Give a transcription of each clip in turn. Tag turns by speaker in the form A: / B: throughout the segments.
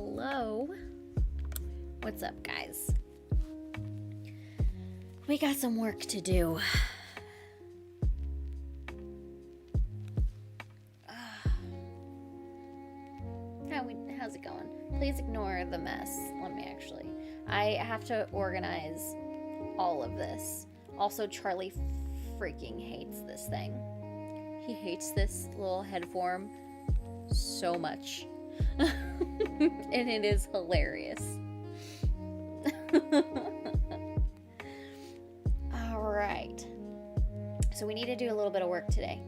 A: hello. What's up, guys? We got some work to do. How's it going? Please ignore the mess. I have to organize all of this. Also, Charlie freaking hates this thing. He hates this little head form so much. And it is hilarious. Alright. So we need to do a little bit of work today.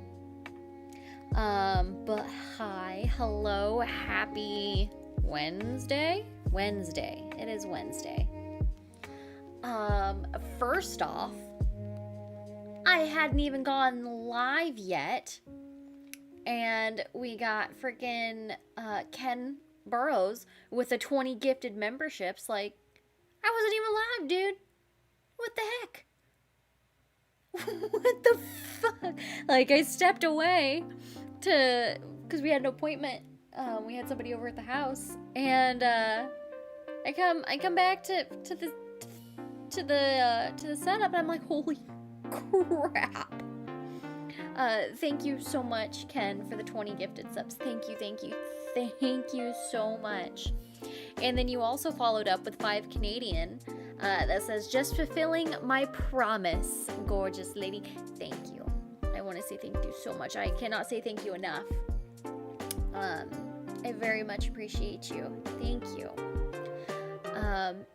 A: But hi, hello, happy Wednesday? Wednesday. It is Wednesday. First off, I hadn't even gone live yet. And we got freaking Ken Burrows with the 20 gifted memberships. Like, I wasn't even live, dude. What the heck? What the fuck? Like, I stepped away because we had an appointment. We had somebody over at the house, and I come back to the setup, and I'm like, holy crap. Thank you so much, Ken, for the 20 gifted subs. Thank you so much. And then you also followed up with 5 Canadian that says, just fulfilling my promise, gorgeous lady. Thank you. I want to say thank you so much. I cannot say thank you enough. I very much appreciate you. Thank you.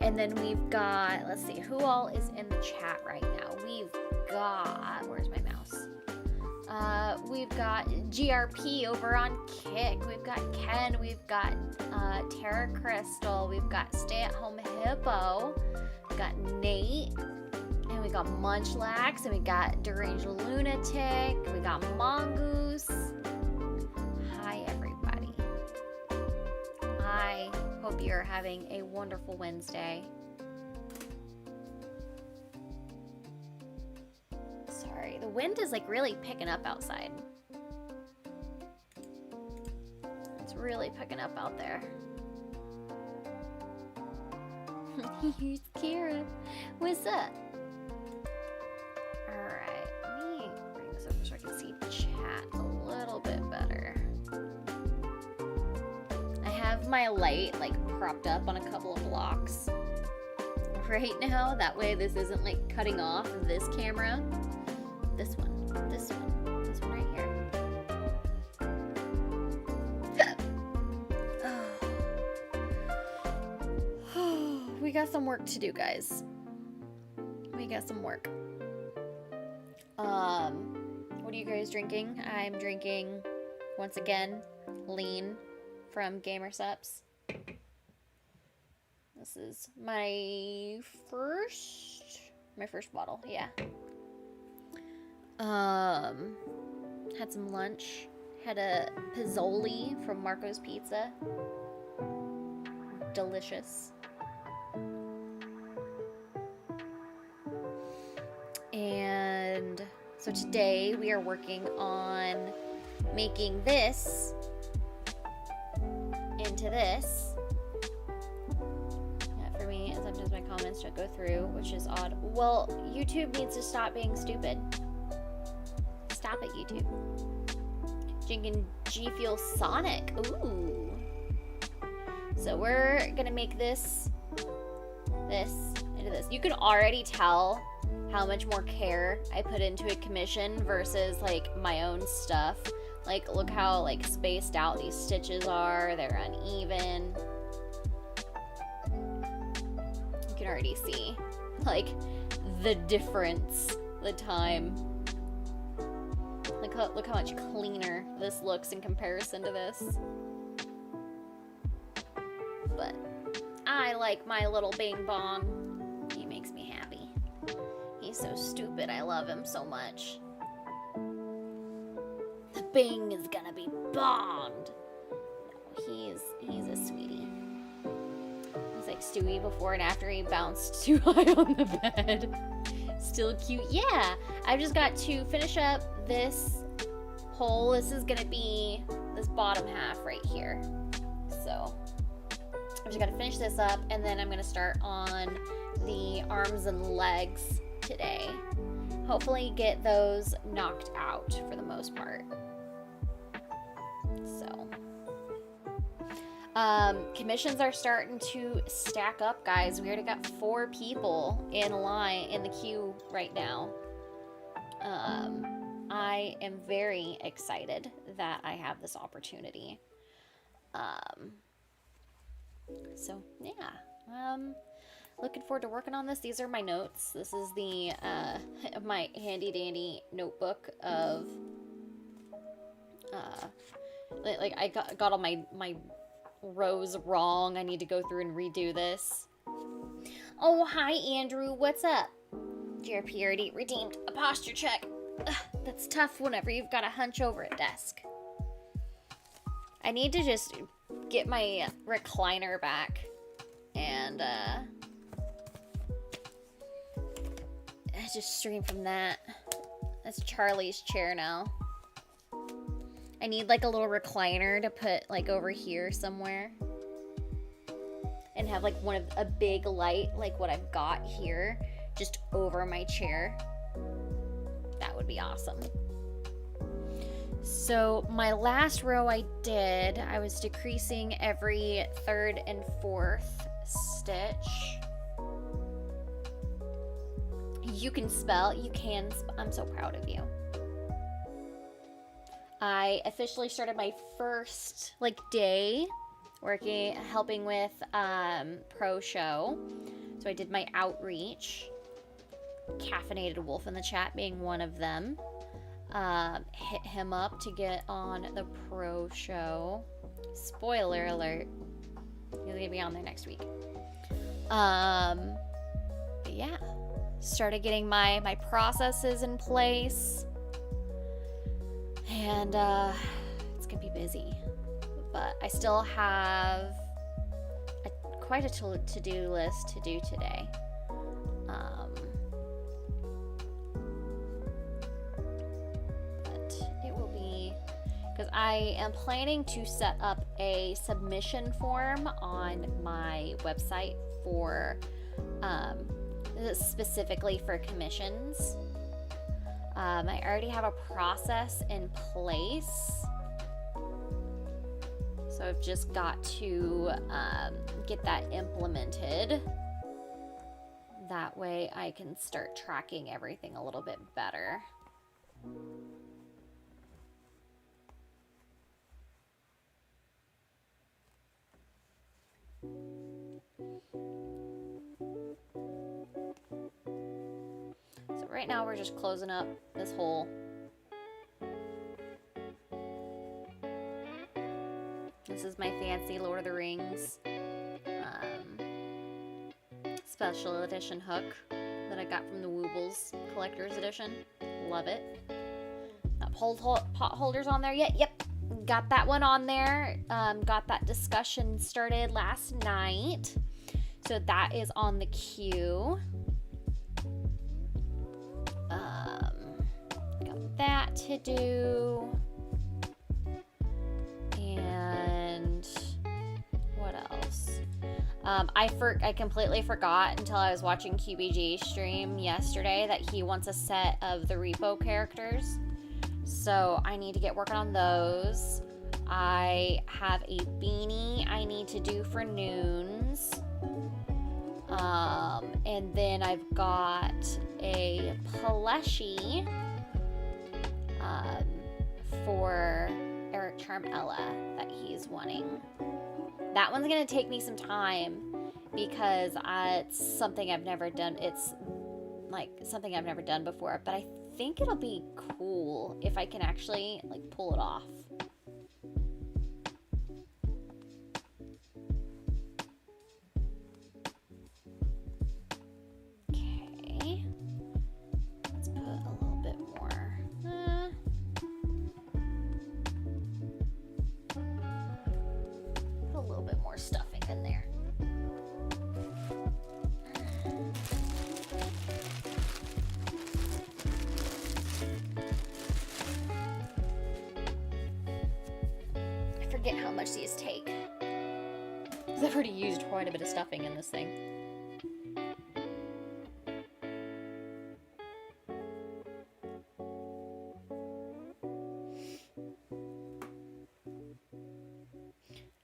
A: And then we've got, let's see, who all is in the chat right now? We've got, where's my mouse? We've got GRP over on Kick. We've got Ken. We've got Terra Crystal. We've got Stay at Home Hippo. We've got Nate. And we got Munchlax. And we got Deranged Lunatic. We got Mongoose. Hi, everybody. I hope you're having a wonderful Wednesday. Sorry, the wind is like really picking up outside. It's really picking up out there. Here's Kira. What's up? Alright, let me bring this over so I can see chat a little bit better. I have my light like propped up on a couple of blocks right now. That way this isn't like cutting off this camera. This one right here. We got some work to do, guys. We got some work. What are you guys drinking? I'm drinking, once again, Lynne from Gamersups. This is my first bottle, yeah. Had some lunch. Had a Pizzoli from Marco's Pizza. Delicious. And so today we are working on making this into this. For me, sometimes my comments don't go through, which is odd. Well, YouTube needs to stop being stupid. Stop it, YouTube. Drinking G Fuel Sonic. Ooh. So we're gonna make this into this. You can already tell how much more care I put into a commission versus like my own stuff. Like, look how like spaced out these stitches are. They're uneven. You can already see like the difference, the time. Look how much cleaner this looks in comparison to this. But I like my little Bing Bong. He makes me happy. He's so stupid. I love him so much. The Bing is gonna be bombed. No, he's a sweetie. He's like Stewie before and after he bounced too high on the bed. Still cute. Yeah, I've just got to finish up this hole. This is gonna be this bottom half right here. So just gotta finish this up, and then I'm gonna start on the arms and legs today. Hopefully get those knocked out for the most part. So, commissions are starting to stack up, guys. We already got 4 people in line in the queue right now. I am very excited that I have this opportunity. So yeah, looking forward to working on this. These are my notes. This is the my handy dandy notebook of like I got all my rows wrong. I need to go through and redo this. Oh, hi Andrew, what's up? JRP already redeemed a posture check. Ugh, that's tough whenever you've got to hunch over a desk. I need to just get my recliner back and I just stream from that. That's Charlie's chair now. I need like a little recliner to put like over here somewhere and have like a big light like what I've got here just over my chair. That would be awesome. So my last row I was decreasing every 3rd and 4th stitch. You can spell. I'm so proud of you. I officially started my first day helping with Pro Show. So I did my outreach. Caffeinated Wolf in the chat being one of them. Hit him up to get on the Pro Show. Spoiler alert. He's gonna be on there next week. But yeah. Started getting my processes in place. And it's gonna be busy. But I still have quite a to-do list to do today. But it will be, because I am planning to set up a submission form on my website for specifically for commissions. I already have a process in place, so I've just got to get that implemented. That way I can start tracking everything a little bit better. So right now we're just closing up this hole. This is my fancy Lord of the Rings special edition hook that I got from the Woobles Collector's Edition. Love it. That pot holder's on there yet? Yep. Got that one on there. Got that discussion started last night. So that is on the queue. Got that to do. And what else? I completely forgot until I was watching QBG stream yesterday that he wants a set of the repo characters. So I need to get working on those. I have a beanie I need to do for Noons. And then I've got a plushie for Eric Charmella that he's wanting. That one's gonna take me some time because it's something I've never done. It's like something I've never done before, but I think it'll be cool if I can actually like pull it off. Okay, let's put a little bit more. Put a little bit more stuffing in there. I forget how much these take. I've already used quite a bit of stuffing in this thing.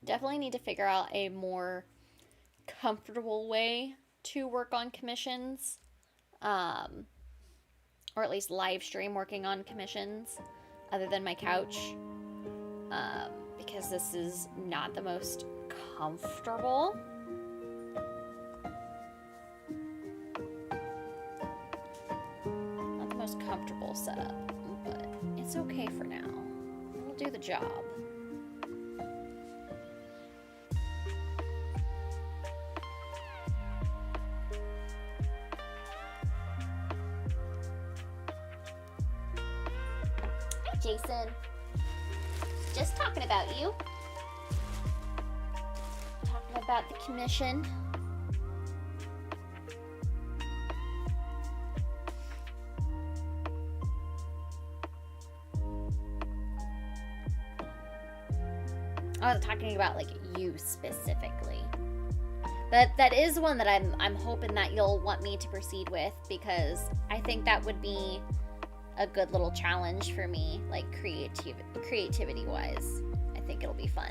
A: Definitely need to figure out a more comfortable way to work on commissions, or at least live stream working on commissions other than my couch, because this is not the most comfortable. Not the most comfortable setup, but it's okay for now. It'll do the job. Jason, just talking about you. Talking about the commission. I was talking about like you specifically. That is one that I'm hoping that you'll want me to proceed with, because I think that would be a good little challenge for me, like creativity wise. I think it'll be fun.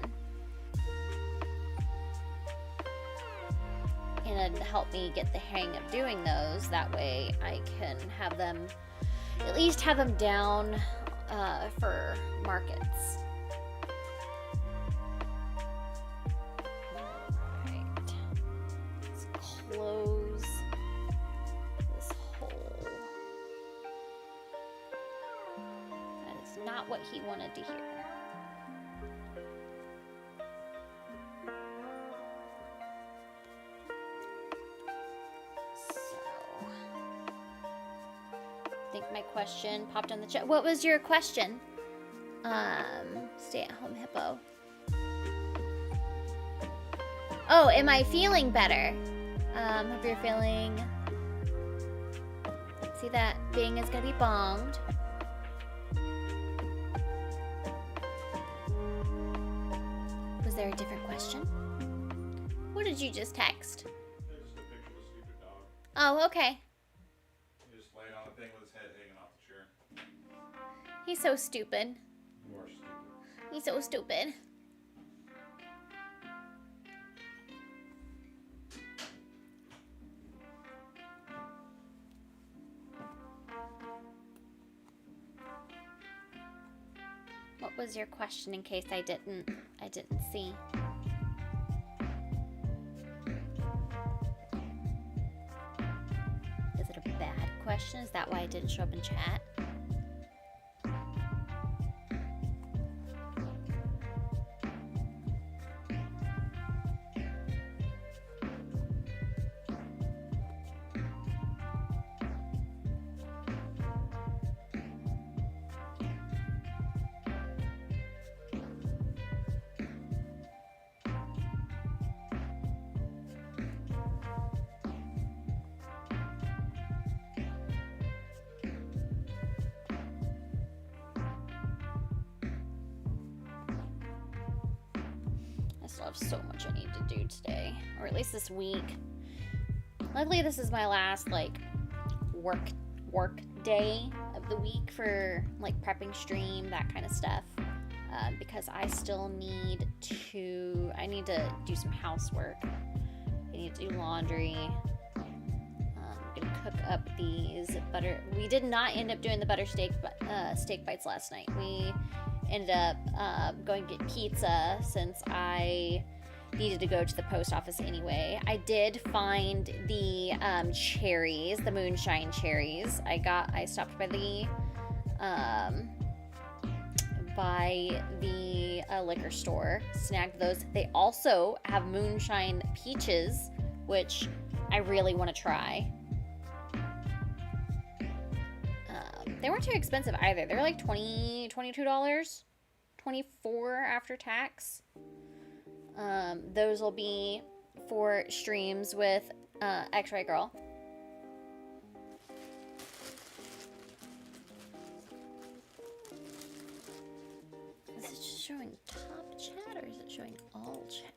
A: And it'd help me get the hang of doing those. That way I can have them, at least have them down for markets. Alright. Let's close this hole. Not what he wanted to hear. So, I think my question popped on the chat. What was your question? Stay at home hippo. Oh, am I feeling better? Hope you're feeling. See that Bing is gonna be bonged. Was there a different question? What did you just text?
B: It's just a picture of a stupid dog.
A: Oh, okay.
B: He just laid on the thing with his head hanging off the chair.
A: He's so stupid.
B: You are stupid.
A: He's so stupid. What was your question in case I didn't see? Is it a bad question? Is that why it didn't show up in chat? I still have so much I need to do today, or at least this week. Luckily, this is my last like work day of the week for like prepping stream, that kind of stuff, because I still need to do some housework. I need to do laundry. I'm gonna cook up these butter. We did not end up doing the butter steak bites last night. We ended up going to get pizza since I needed to go to the post office anyway. I did find the cherries, the moonshine cherries. I stopped by the liquor store, snagged those. They also have moonshine peaches, which I really want to try. They weren't too expensive either. They were like $22, $24 after tax. Those will be for streams with X-Ray Girl. Is it just showing top chat or is it showing all chat?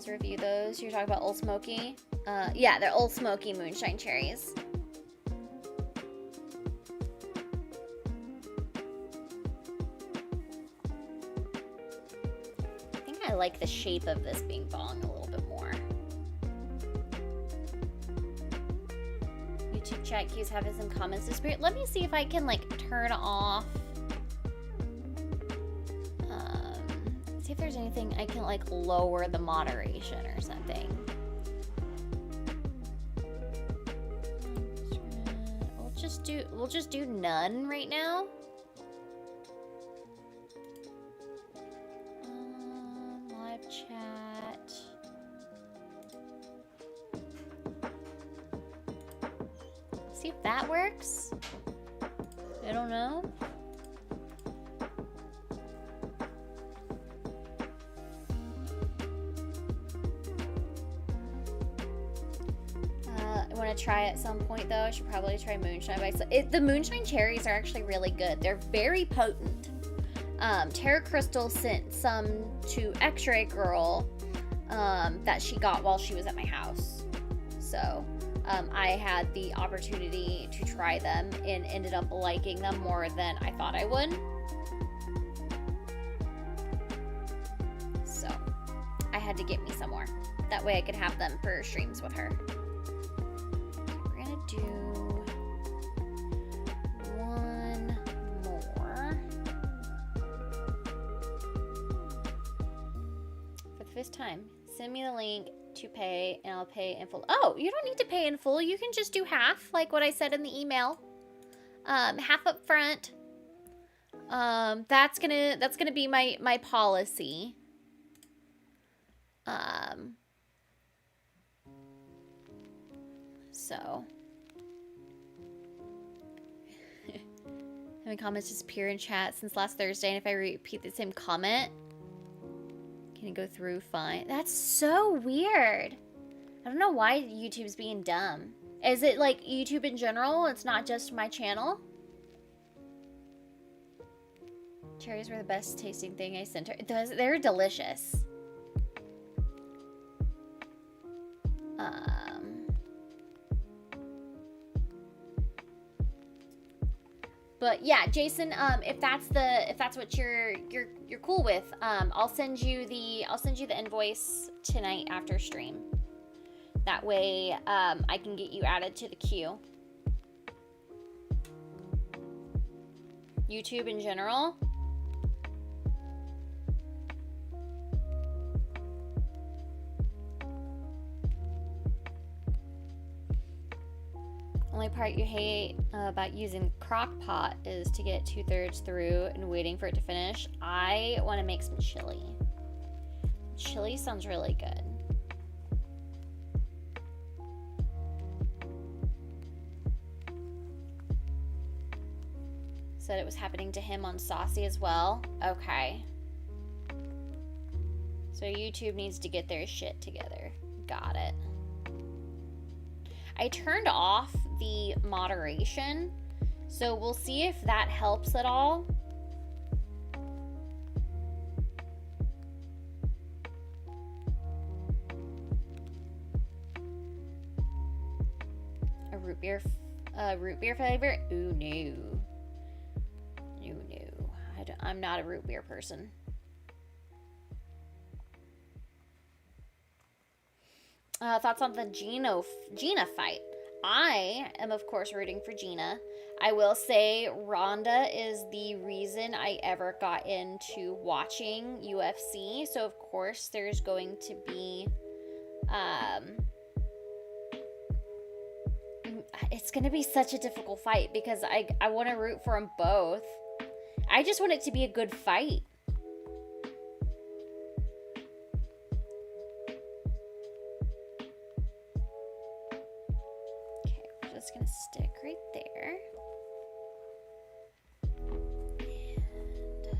A: channels review those. You're talking about Old Smoky? Yeah, they're Old Smoky moonshine cherries. I think I like the shape of this Bing Bong a little bit more. YouTube chat cues having some comments to spirit. Let me see if I can like turn off. See if there's anything I can like lower the moderation or something. We'll just do none right now. Live chat. See if that works. I don't know. I want to try at some point though. I should probably try moonshine by the moonshine cherries are actually really good. They're very potent. Tara Crystal sent some to X-Ray Girl that she got while she was at my house. So I had the opportunity to try them and ended up liking them more than I thought I would. So I had to get me some more. That way I could have them for streams with her. We're gonna do one more. For the first time, send me the link to pay and I'll pay in full. Oh, you don't need to pay in full. You can just do half, like what I said in the email. Half up front. That's gonna be my policy. So having comments disappear in chat since last Thursday, and if I repeat the same comment, can it go through fine? That's so weird. I don't know why YouTube's being dumb. Is it like YouTube in general? It's not just my channel? Cherries were the best tasting thing I sent her. They're delicious. But yeah, Jason, if that's what you're cool with, I'll send you the invoice tonight after stream. That way, I can get you added to the queue. YouTube in general. Only part you hate about using Crock-Pot is to get 2/3 through and waiting for it to finish. I want to make some chili. Chili sounds really good. Said it was happening to him on Saucy as well. Okay. So YouTube needs to get their shit together. Got it. I turned off the moderation, so we'll see if that helps at all. A root beer flavor? Ooh, no. No. I'm not a root beer person. Thoughts on the Gina fight? I am, of course, rooting for Gina. I will say Rhonda is the reason I ever got into watching UFC. So, of course, there's going to be... it's going to be such a difficult fight because I want to root for them both. I just want it to be a good fight. Just gonna stick right there. And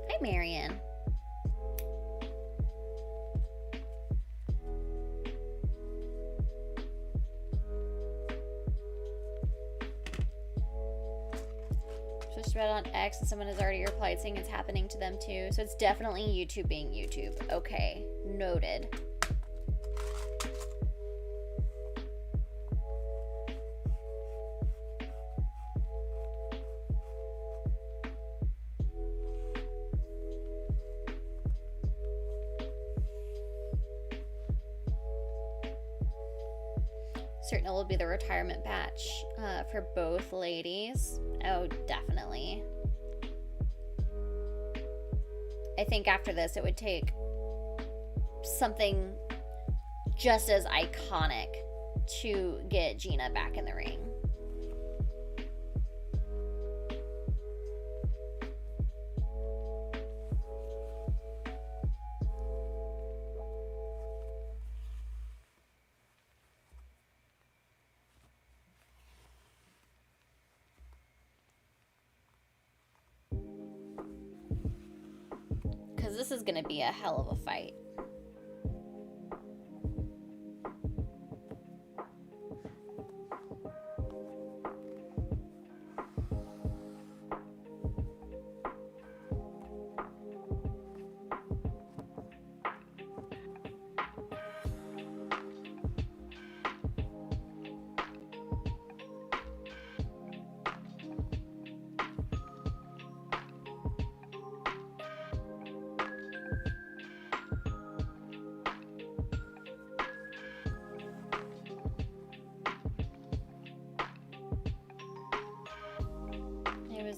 A: hi, Marianne. So just read on X and someone has already replied saying it's happening to them too. So it's definitely YouTube being YouTube. Okay, noted. Certain it will be the retirement batch for both ladies. Oh, definitely. I think after this it would take something just as iconic to get Gina back in the ring. Because this is going to be a hell of a fight.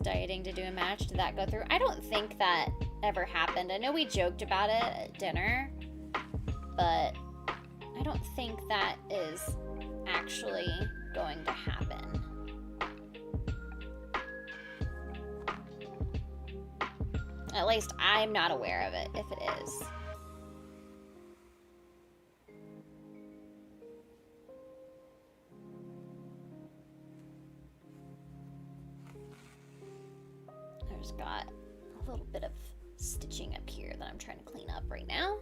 A: Dieting to do a match. Did that go through? I don't think that ever happened. I know we joked about it at dinner, but I don't think that is actually going to happen. At least I'm not aware of it, if it is. Got a little bit of stitching up here that I'm trying to clean up right now.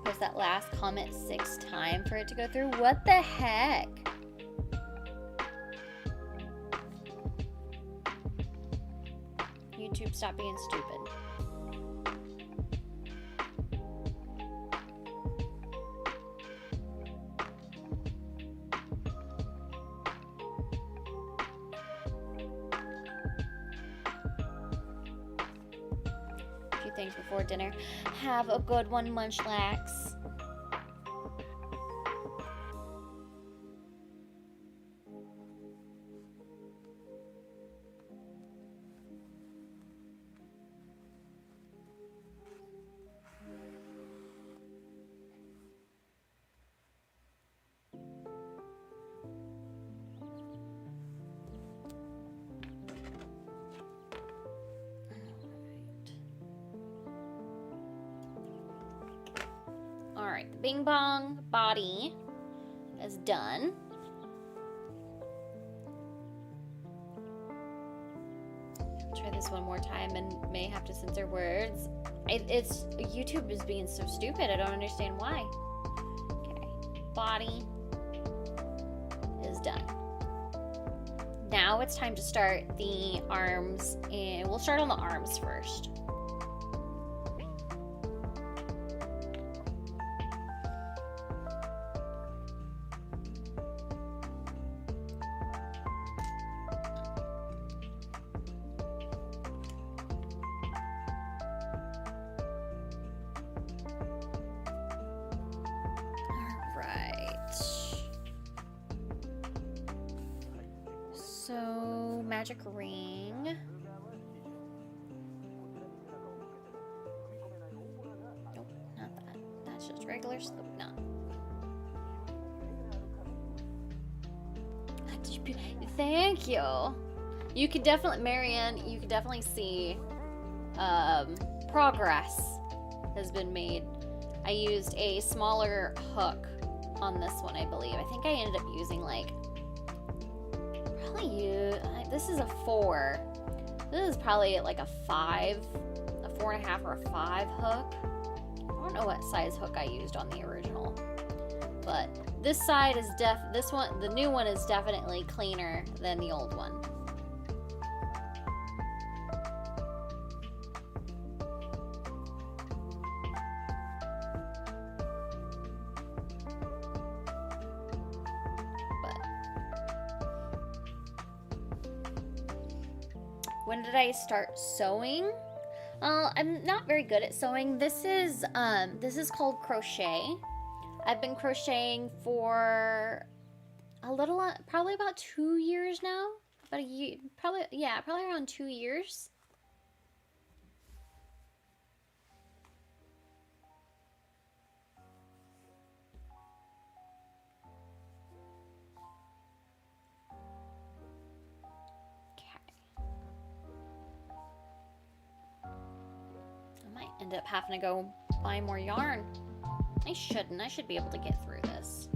A: Post that last comment 6 times for it to go through. What the heck? YouTube, stop being stupid. A few things before dinner. Have a good one, Munchlax. Alright, the Bing Bong body is done. I'll try this one more time and may have to censor words. It's YouTube is being so stupid. I don't understand why. Okay, body is done. Now it's time to start the arms, and we'll start on the arms first. So, magic ring. Nope, not that. That's just regular slip knot. Thank you. You could definitely, Marianne, you could definitely see progress has been made. I used a smaller hook on this one, I believe. I think I ended up using like, this is a 4. This is probably like a 4.5 or a 5 hook. I don't know what size hook I used on the original, but this side is the new one is definitely cleaner than the old one. When did I start sewing? I'm not very good at sewing. This is called crochet. I've been crocheting for probably about 2 years now. About a year, probably around 2 years. End up having to go buy more yarn. I shouldn't. I should be able to get through this.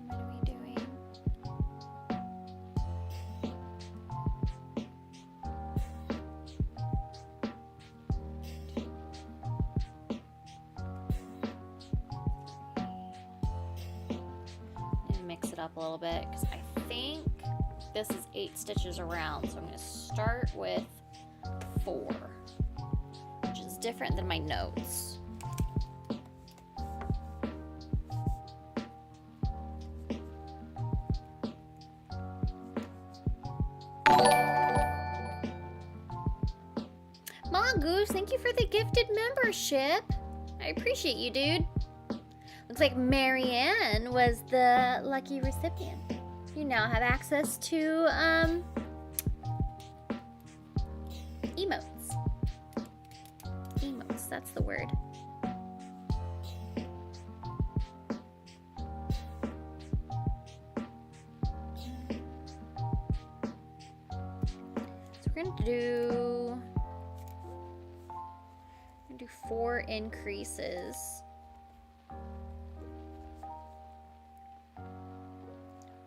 A: What are we doing? Mix it up a little bit because I think this is 8 stitches around, so I'm going to start with 4, which is different than my notes. Mongoose, thank you for the gifted membership. I appreciate you, dude. Looks like Marianne was the lucky recipient. You now have access to emotes. Emotes, that's the word. So we're gonna do 4 increases.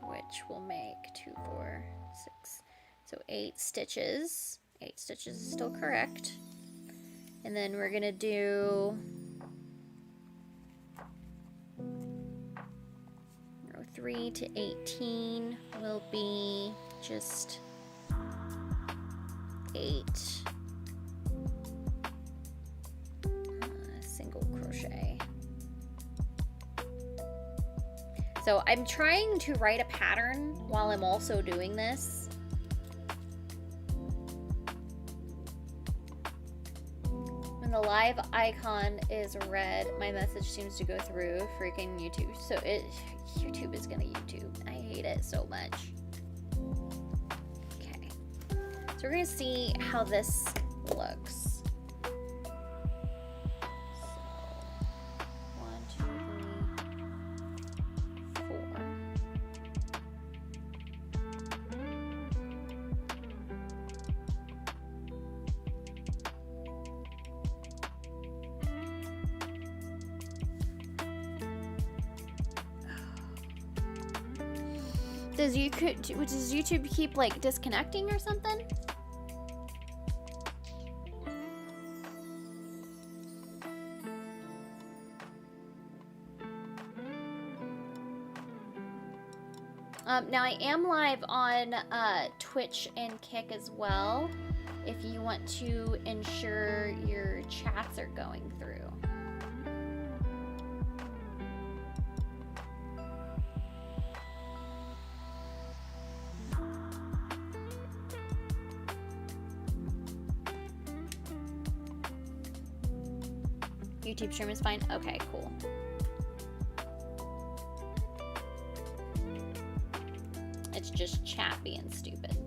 A: Which will make 2, 4, 6, so 8 stitches. 8 stitches is still correct. And then we're gonna do row 3 to 18 will be just 8 single crochet. So I'm trying to write a pattern while I'm also doing this. When the live icon is red, my message seems to go through freaking YouTube. So YouTube is gonna YouTube. I hate it so much. Okay. So we're gonna see how this looks. Does YouTube keep like disconnecting or something? Now I am live on Twitch and Kick as well, if you want to ensure your chats are going through. YouTube stream is fine? Okay, cool. It's just chat being stupid.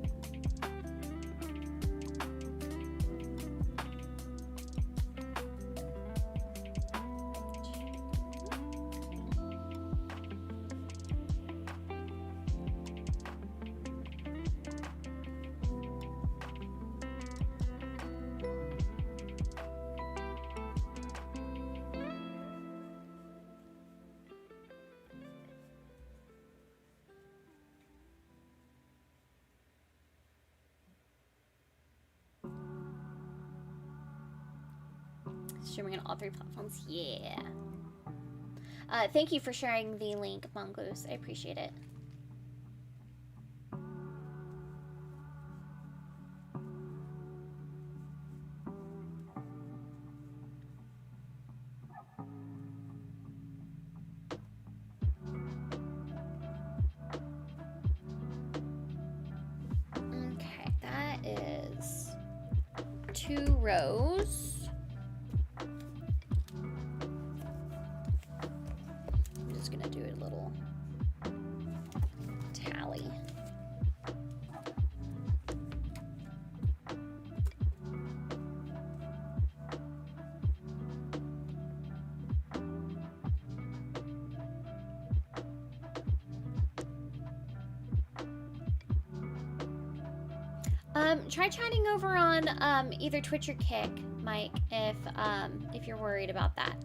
A: Streaming on all 3 platforms. Yeah. Thank you for sharing the link, Mongoose. I appreciate it. Okay, that is 2 rows. I'm just gonna do a little tally. Try chatting over on either Twitch or Kick, Mike, if you're worried about that.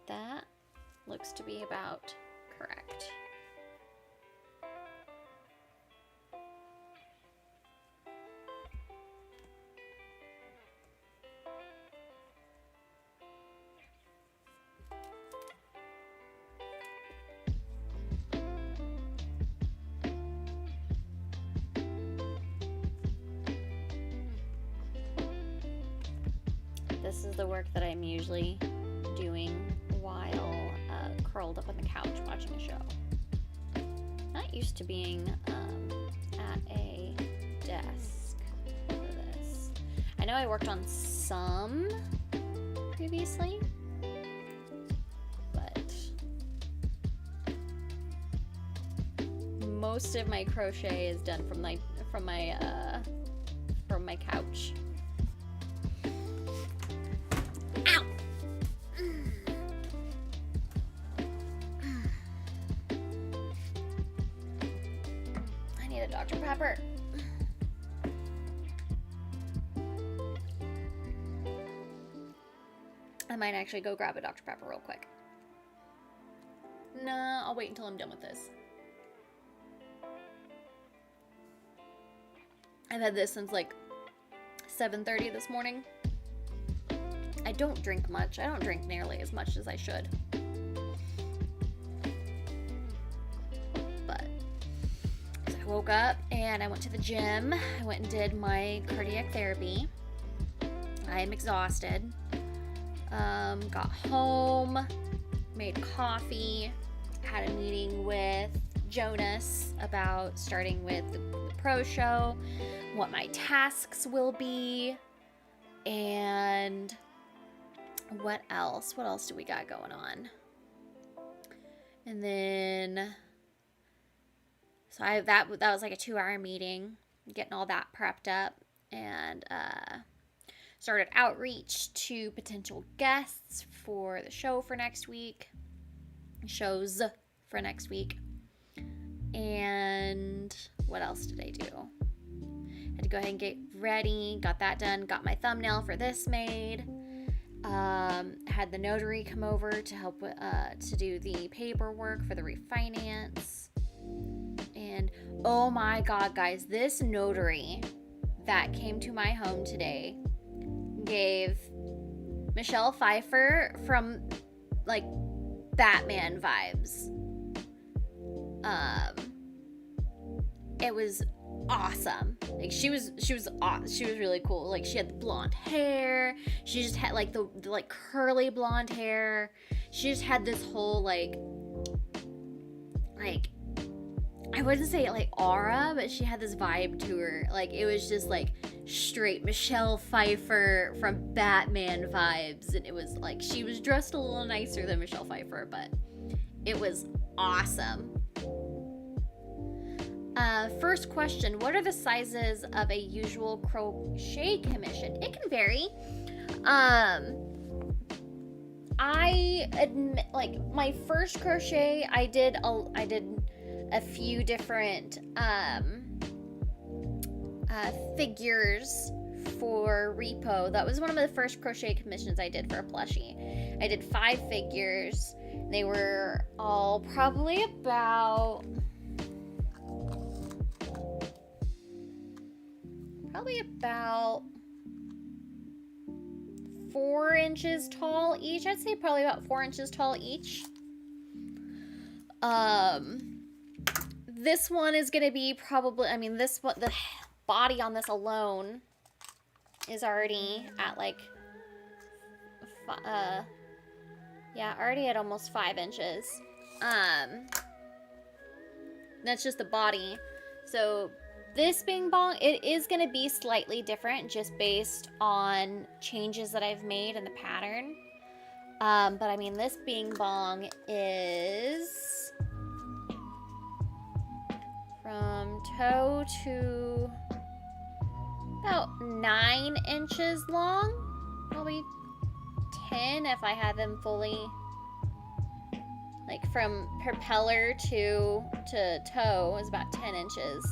A: That looks to be about correct. This is the work that I'm usually doing while curled up on the couch watching a show. Not used to being at a desk for this. I know I worked on some previously, but most of my crochet is done from my couch. Dr. Pepper. I might actually go grab a Dr. Pepper real quick. Nah, I'll wait until I'm done with this. I've had this since like 7:30 this morning. I don't drink much. I don't drink nearly as much as I should. I woke up and I went to the gym. I went and did my cardiac therapy. I am exhausted. Got home, made coffee, had a meeting with Jonas about starting with the pro show, what my tasks will be, and what else? What else do we got going on? And then so that was like a 2-hour meeting, getting all that prepped up, and started outreach to potential guests for the show for next week, shows for next week. And what else did I do? Had to go ahead and get ready, got that done, got my thumbnail for this made. Had the notary come over to help with, to do the paperwork for the refinance. And oh my god, guys, this notary that came to my home today gave Michelle Pfeiffer from like Batman vibes. It was awesome. Like she was really cool. Like she had the blonde hair. She just had like the like curly blonde hair. She just had this whole like I wouldn't say like aura, but she had this vibe to her. Like it was just like straight Michelle Pfeiffer from Batman vibes, and it was like she was dressed a little nicer than Michelle Pfeiffer, but it was awesome. First question, what are the sizes of a usual crochet commission? It can vary. I admit, like my first crochet, I did a few different figures for Repo. That was one of the first crochet commissions I did for a plushie. I did 5 figures. They were all probably about 4 inches tall each. I'd say probably about 4 inches tall each. This one is gonna be probably, I mean, this one, the body on this alone is already at like, already at almost 5 inches. That's just the body. So this Bing Bong, it is going to be slightly different just based on changes that I've made in the pattern. But I mean, this Bing Bong is from toe to about 9 inches long. Probably 10 if I had them fully, like from propeller to toe is about 10 inches.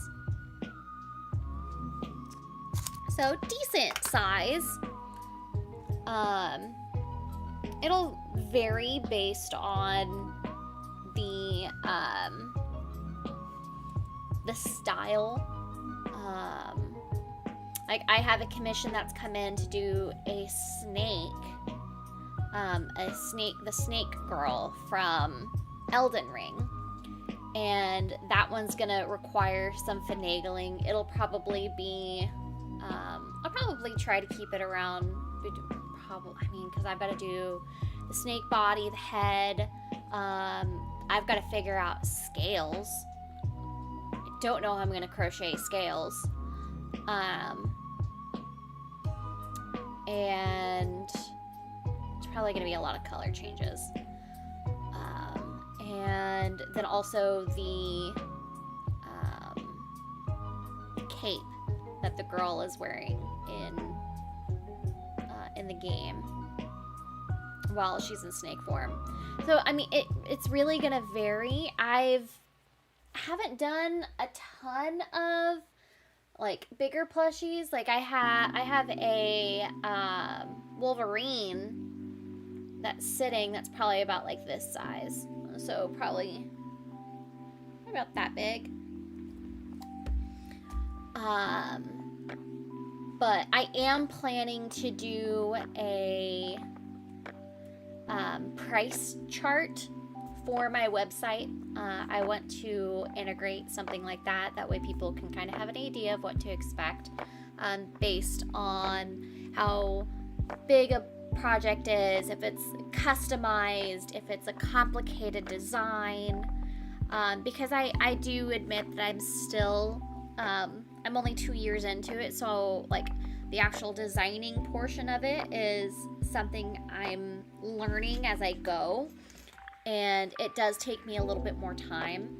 A: So decent size. It'll vary based on the style. Like I have a commission that's come in to do a snake, the snake girl from Elden Ring. And that one's gonna require some finagling. It'll probably be, I'll probably try to keep it around, because I've got to do the snake body, the head. I've got to figure out scales. I don't know how I'm gonna crochet scales. And it's probably gonna be a lot of color changes. And then also the cape that the girl is wearing in the game while she's in snake form. So I mean, it's really gonna vary. I haven't done a ton of like bigger plushies. Like I have a Wolverine that's sitting, that's probably about like this size. So probably about that big. But I am planning to do a price chart for my website. I want to integrate something like that. That way people can kind of have an idea of what to expect based on how big a project is, if it's customized, if it's a complicated design, because I do admit that I'm still I'm only 2 years into it, so like the actual designing portion of it is something I'm learning as I go, and it does take me a little bit more time.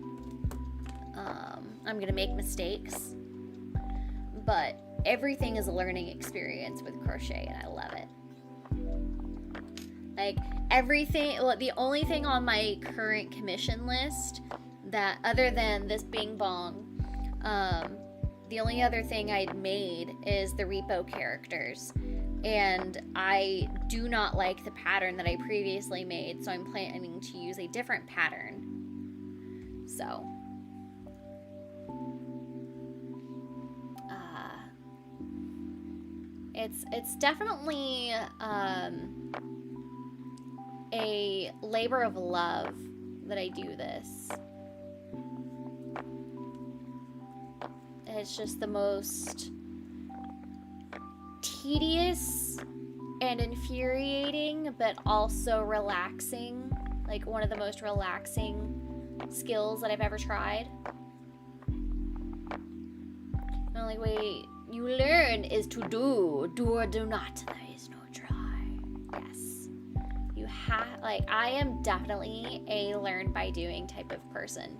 A: I'm gonna make mistakes, but everything is a learning experience with crochet, and I love it. Like everything, well, the only thing on my current commission list that, other than this Bing Bong, the only other thing I'd made is the Repo characters. and I do not like the pattern that I previously made, so I'm planning to use a different pattern. So it's definitely a labor of love that I do this. It's just the most tedious and infuriating, but also relaxing. Like one of the most relaxing skills that I've ever tried. The only way you learn is to do or do not. There is no try. Yes. You have, like, I am definitely a learn by doing type of person.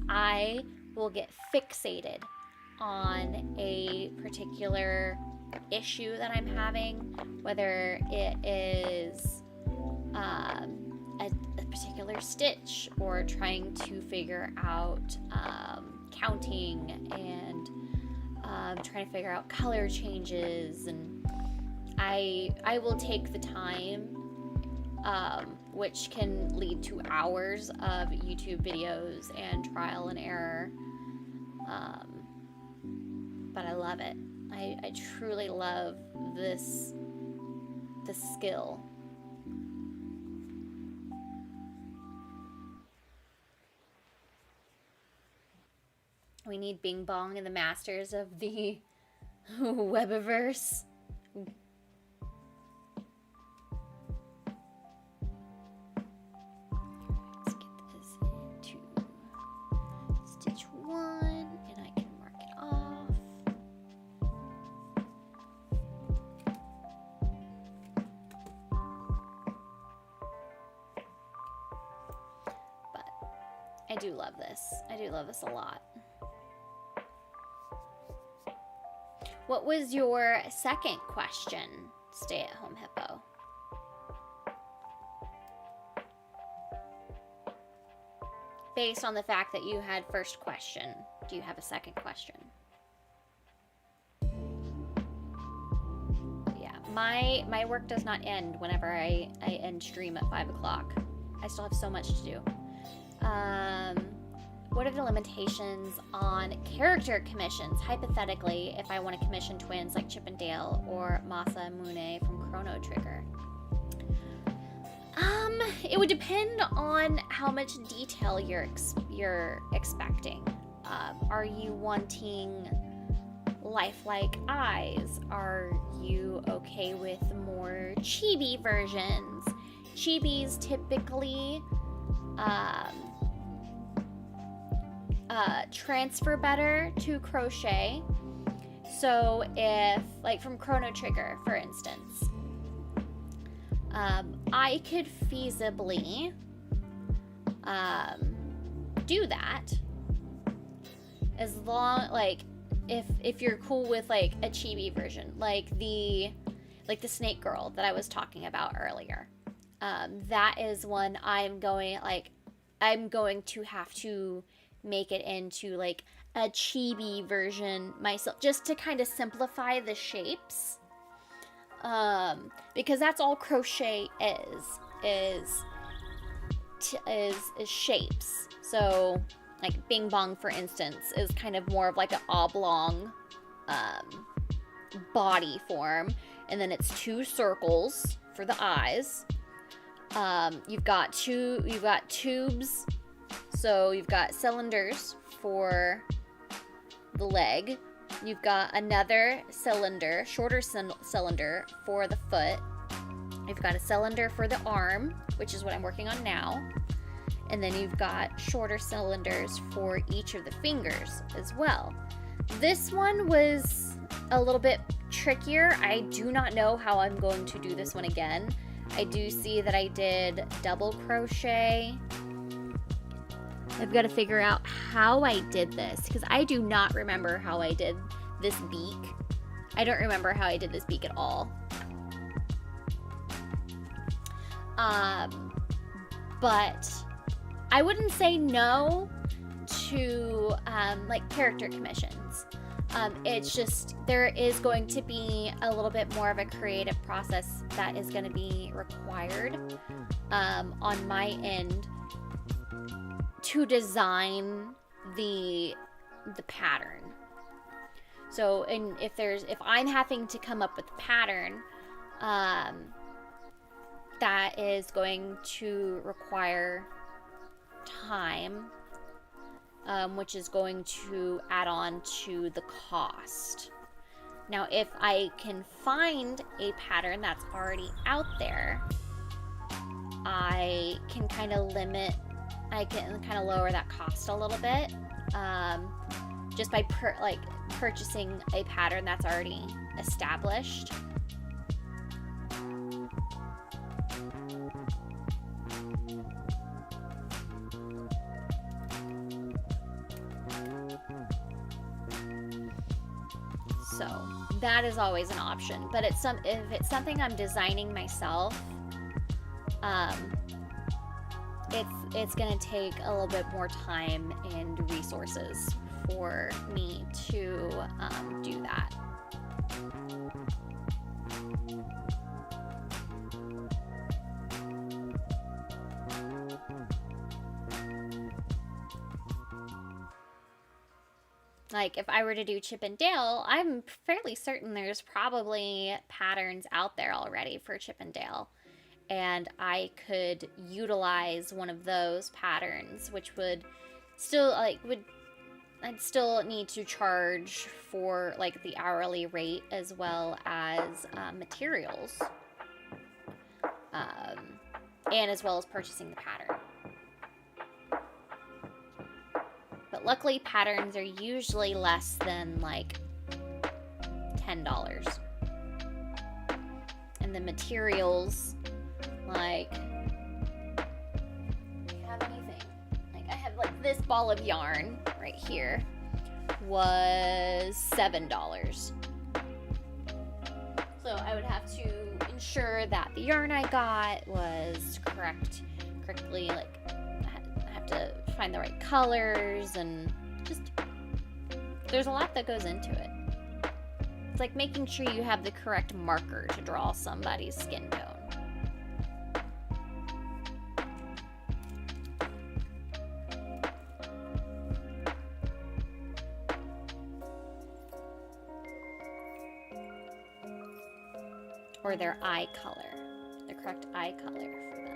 A: I will get fixated on a particular issue that I'm having, whether it is a particular stitch or trying to figure out counting and trying to figure out color changes, and I will take the time, which can lead to hours of YouTube videos and trial and error, but I love it. I truly love this skill. We need Bing Bong and the masters of the Webiverse. Let's get this into stitch 1, and I can mark it off. But I do love this. I do love this a lot. What was your second question, Stay-at-Home Hippo? Based on the fact that you had first question, do you have a second question? Yeah, my work does not end whenever I end stream at 5 o'clock. I still have so much to do. What are the limitations on character commissions? Hypothetically, if I want to commission twins like Chip and Dale or Masa and Mune from Chrono Trigger. It would depend on how much detail you're expecting. Are you wanting lifelike eyes? Are you okay with more chibi versions? Chibis typically transfer better to crochet. So if, like from Chrono Trigger, for instance, I could feasibly do that as long, like, if you're cool with like a chibi version, like the snake girl that I was talking about earlier. That is one I'm going to have to make it into like a chibi version myself, just to kind of simplify the shapes, because that's all crochet is shapes. So like Bing Bong, for instance, is kind of more of like an oblong body form, and then it's 2 circles for the eyes. You've got tubes. So you've got cylinders for the leg. You've got another cylinder, shorter cylinder for the foot. You've got a cylinder for the arm, which is what I'm working on now. And then you've got shorter cylinders for each of the fingers as well. This one was a little bit trickier. I do not know how I'm going to do this one again. I do see that I did double crochet. I've got to figure out how I did this, because I do not remember how I did this beak. I don't remember how I did this beak at all. But I wouldn't say no to like character commissions. It's just, there is going to be a little bit more of a creative process that is going to be required on my end to design the pattern. So, and if I'm having to come up with a pattern that is going to require time, which is going to add on to the cost. Now, if I can find a pattern that's already out there, I can kind of lower that cost a little bit, just by purchasing a pattern that's already established. So that is always an option, but if it's something I'm designing myself, it's gonna take a little bit more time and resources for me to do that. Like, if I were to do Chip and Dale, I'm fairly certain there's probably patterns out there already for Chip and Dale. And I could utilize one of those patterns, which would still, I'd still need to charge for, like, the hourly rate as well as materials. And as well as purchasing the pattern. But luckily, patterns are usually less than, like, $10. And the materials, like, do you have anything? Like, I have, like, this ball of yarn right here was $7. So I would have to ensure that the yarn I got was correctly, like, I have to find the right colors, and just, there's a lot that goes into it. It's like making sure you have the correct marker to draw somebody's skin tone. Or their eye color, the correct eye color for them.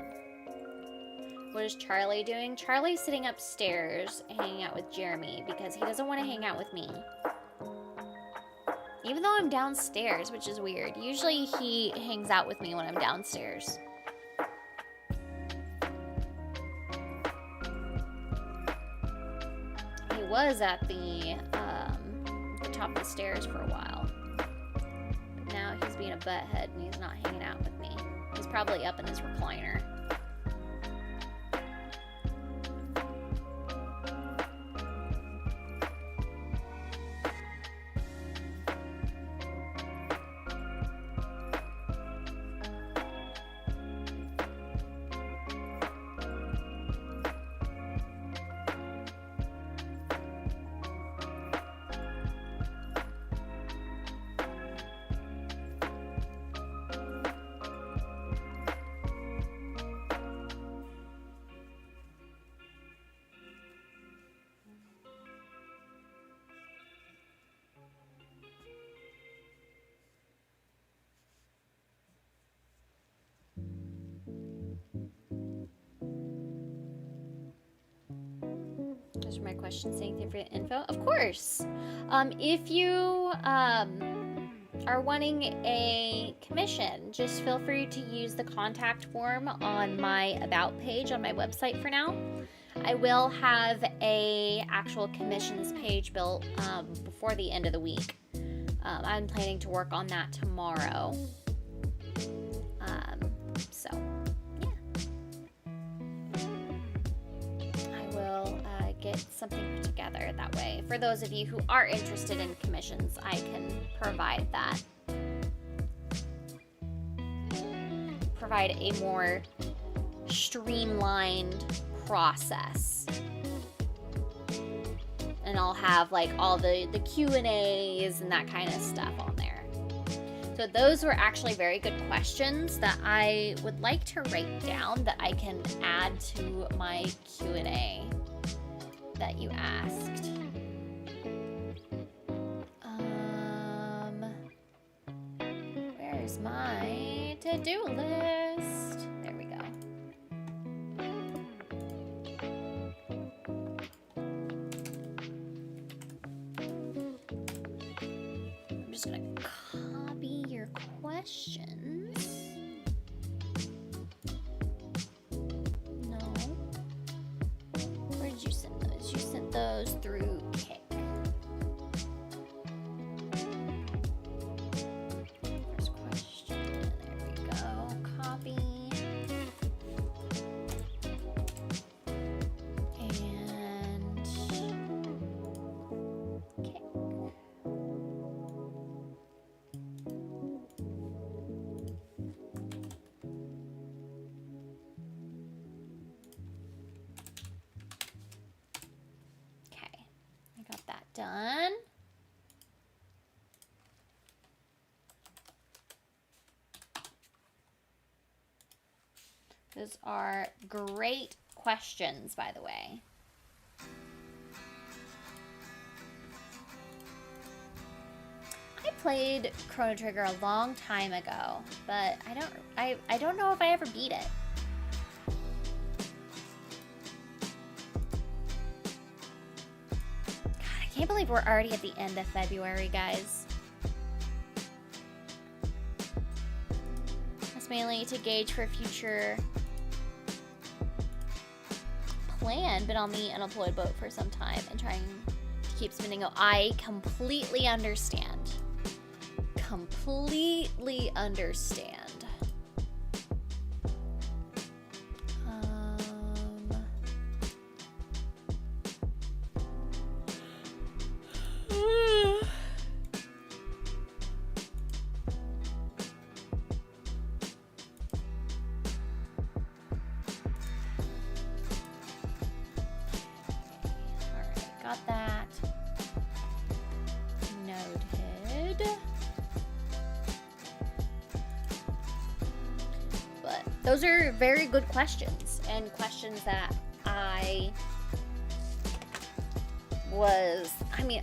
A: What is Charlie doing? Charlie's sitting upstairs hanging out with Jeremy because he doesn't want to hang out with me. Even though I'm downstairs, which is weird. Usually he hangs out with me when I'm downstairs. He was at the top of the stairs for a while. But now he's being a butthead and he's not hanging out with me. He's probably up in his recliner. Those are my questions. Thank you for the info. Of course. If you are wanting a commission, just feel free to use the contact form on my About page on my website for now. I will have a actual commissions page built before the end of the week. I'm planning to work on that tomorrow. So, yeah. I will get something put together that way. For those of you who are interested in commissions, I can provide that. Provide a more streamlined process. and I'll have like all the Q&As and that kind of stuff on there. So those were actually very good questions that I would like to write down that I can add to my Q&A that you asked. Where's my to-do list? There we go. I'm just gonna copy your questions. No. Where did you send those? You sent those through Kick. First question. There we go. Copy. And Kick. Okay, I got that done. Those are great questions, by the way. I played Chrono Trigger a long time ago, but I don't know if I ever beat it. God, I can't believe we're already at the end of February, guys. That's mainly to gauge for future plan. Been on the unemployed boat for some time and trying to keep spinning. I completely understand. Completely understand. Got that. Noted. But those are very good questions, and questions that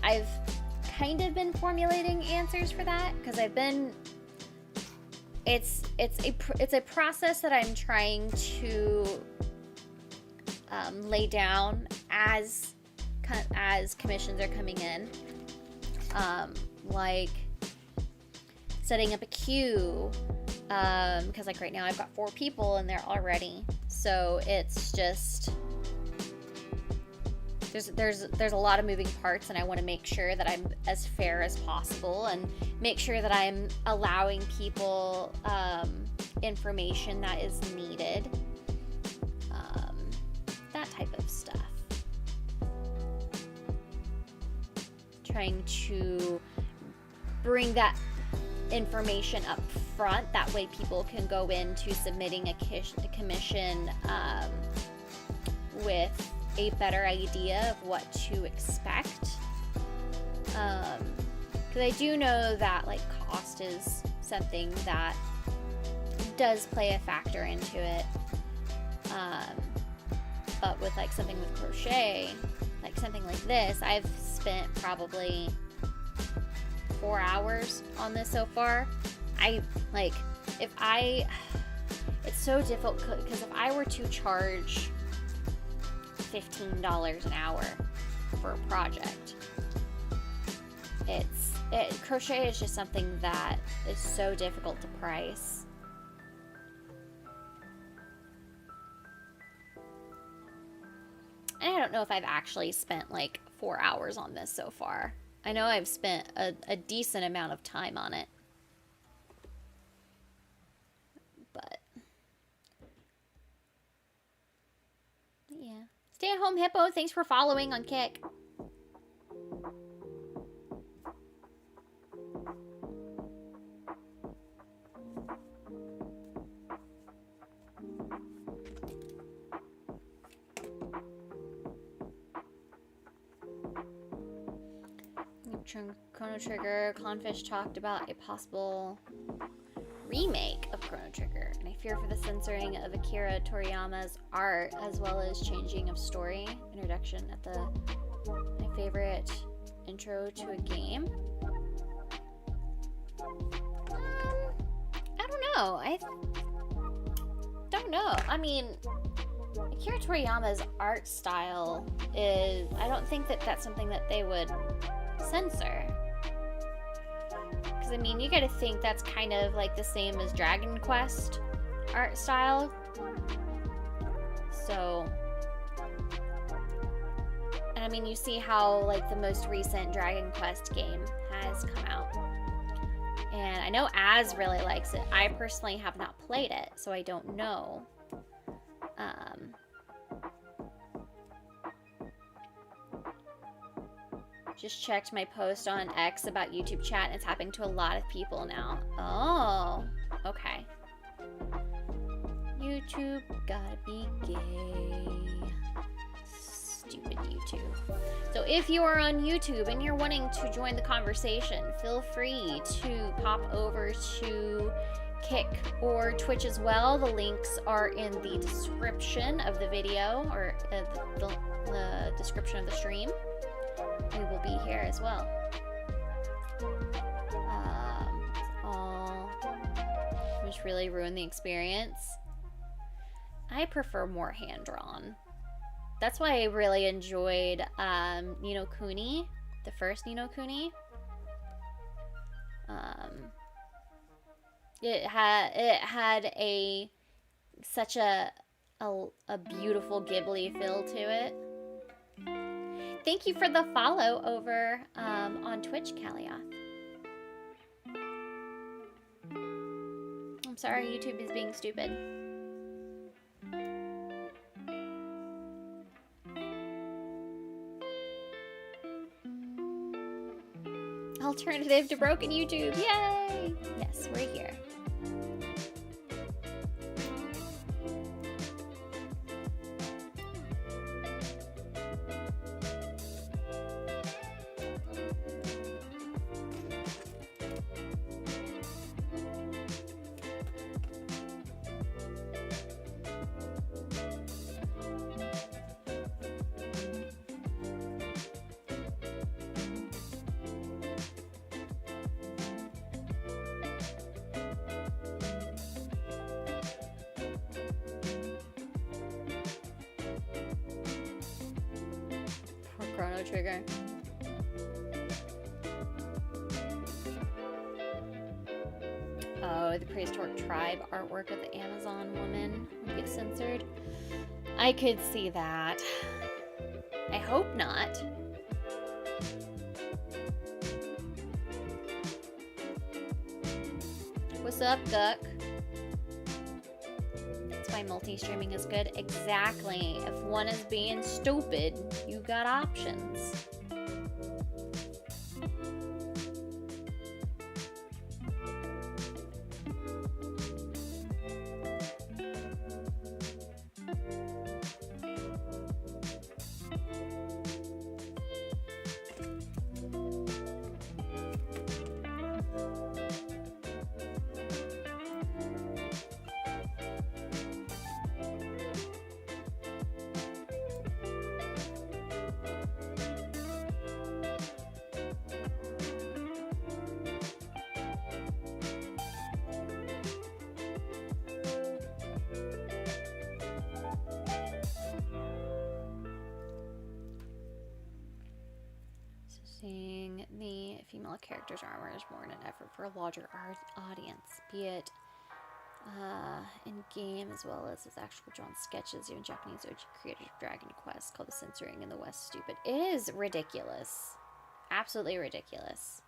A: I've kind of been formulating answers for that, because it's a process that I'm trying to lay down as commissions are coming in, like setting up a queue, because like right now I've got 4 people in there already, so it's just there's a lot of moving parts, and I want to make sure that I'm as fair as possible and make sure that I'm allowing people information that is needed, that type of stuff. Trying to bring that information up front, that way people can go into submitting a commission with a better idea of what to expect, because I do know that like cost is something that does play a factor into it, but with like something with crochet, like something like this, I've spent probably 4 hours on this so far. It's so difficult, because if I were to charge $15 an hour for a project, crochet is just something that is so difficult to price. And I don't know if I've actually spent like 4 hours on this so far. I know I've spent a decent amount of time on it. But yeah. Stay at home hippo, thanks for following on Kick. Chrono Trigger. Clownfish talked about a possible remake of Chrono Trigger, and I fear for the censoring of Akira Toriyama's art as well as changing of story. Introduction at my favorite intro to a game. I don't know. I don't know. I mean, Akira Toriyama's art style is, I don't think that that's something that they would censor. Because, I mean, you gotta think that's kind of like the same as Dragon Quest art style. So, and I mean, you see how, like, the most recent Dragon Quest game has come out. And I know Az really likes it. I personally have not played it, so I don't know. Just checked my post on X about YouTube chat, and it's happening to a lot of people now. Oh, okay. YouTube gotta be gay. Stupid YouTube. So if you are on YouTube and you're wanting to join the conversation, feel free to pop over to Kick or Twitch as well. The links are in the description of the video, or the description of the stream. We will be here as well. Just really ruined the experience. I prefer more hand-drawn. That's why I really enjoyed Ni no Kuni, the first Ni no Kuni. It had such a beautiful Ghibli feel to it. Thank you for the follow over on Twitch, Kalioth. I'm sorry, YouTube is being stupid. Alternative to broken YouTube, yay! Yes, we're here. Chrono Trigger. Oh, the Prehistoric Tribe artwork of the Amazon woman would get censored. I could see that. I hope not. What's up, Guck? That's why multi-streaming is good. Exactly. If one is being stupid, you got options. Seeing the female character's armor is more in an effort for a larger audience, be it in game as well as his actual drawn sketches. Even Japanese OG creators of Dragon Quest call the censoring in the West stupid. It is ridiculous. Absolutely ridiculous.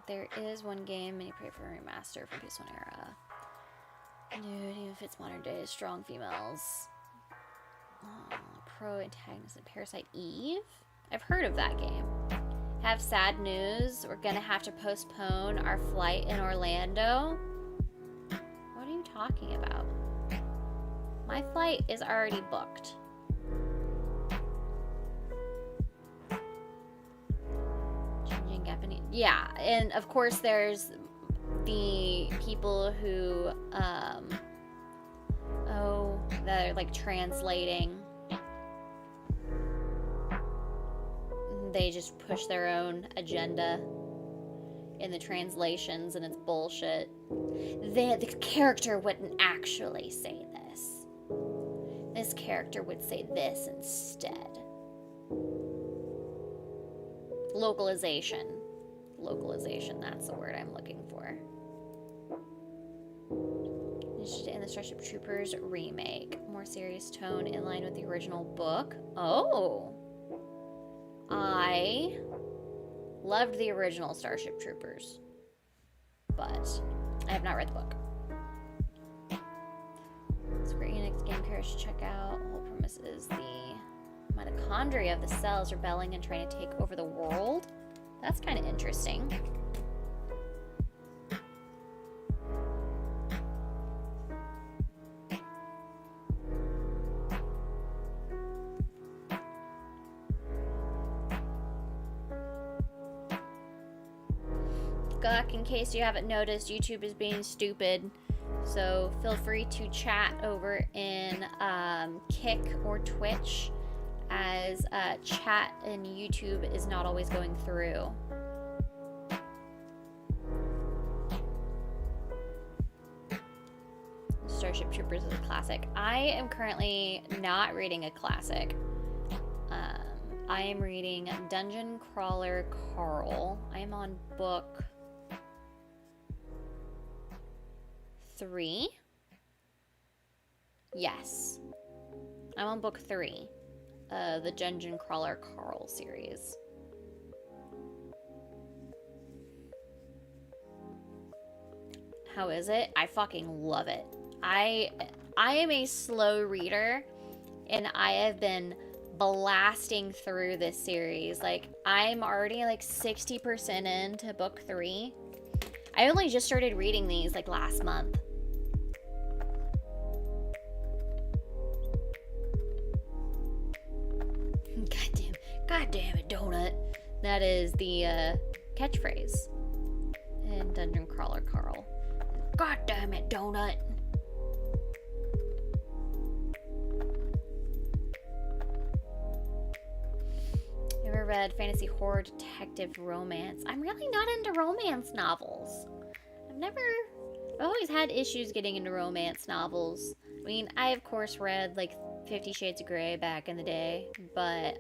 A: There is one game, and you pray for a remaster from PS1 era. Dude, even if it's modern day, strong females. Pro antagonist in Parasite Eve? I've heard of that game. Have sad news. We're gonna have to postpone our flight in Orlando. What are you talking about? My flight is already booked. Japanese. Yeah, and of course there's the people who, that are like translating. They just push their own agenda in the translations, and it's bullshit. The character wouldn't actually say this. This character would say this instead. Localization. Localization, that's the word I'm looking for. In the Starship Troopers remake. More serious tone in line with the original book. Oh. I loved the original Starship Troopers, but I have not read the book. Square Enix game characters to check out. The whole premise is the mitochondria of the cells rebelling and trying to take over the world. That's kind of interesting. In case you haven't noticed, YouTube is being stupid, so feel free to chat over in Kick or Twitch, as chat in YouTube is not always going through. Starship Troopers is a classic. I am currently not reading a classic. I am reading Dungeon Crawler Carl. I am on book 3. Yes. I'm on book 3. The Dungeon Crawler Carl series. How is it? I fucking love it. I am a slow reader, and I have been blasting through this series. Like, I'm already like 60% into book 3. I only just started reading these like last month. God damn it, donut. That is the catchphrase in Dungeon Crawler Carl. God damn it, donut. You ever read fantasy horror detective romance? I'm really not into romance novels. I've always had issues getting into romance novels. I mean, I of course read like 50 Shades of Grey back in the day, but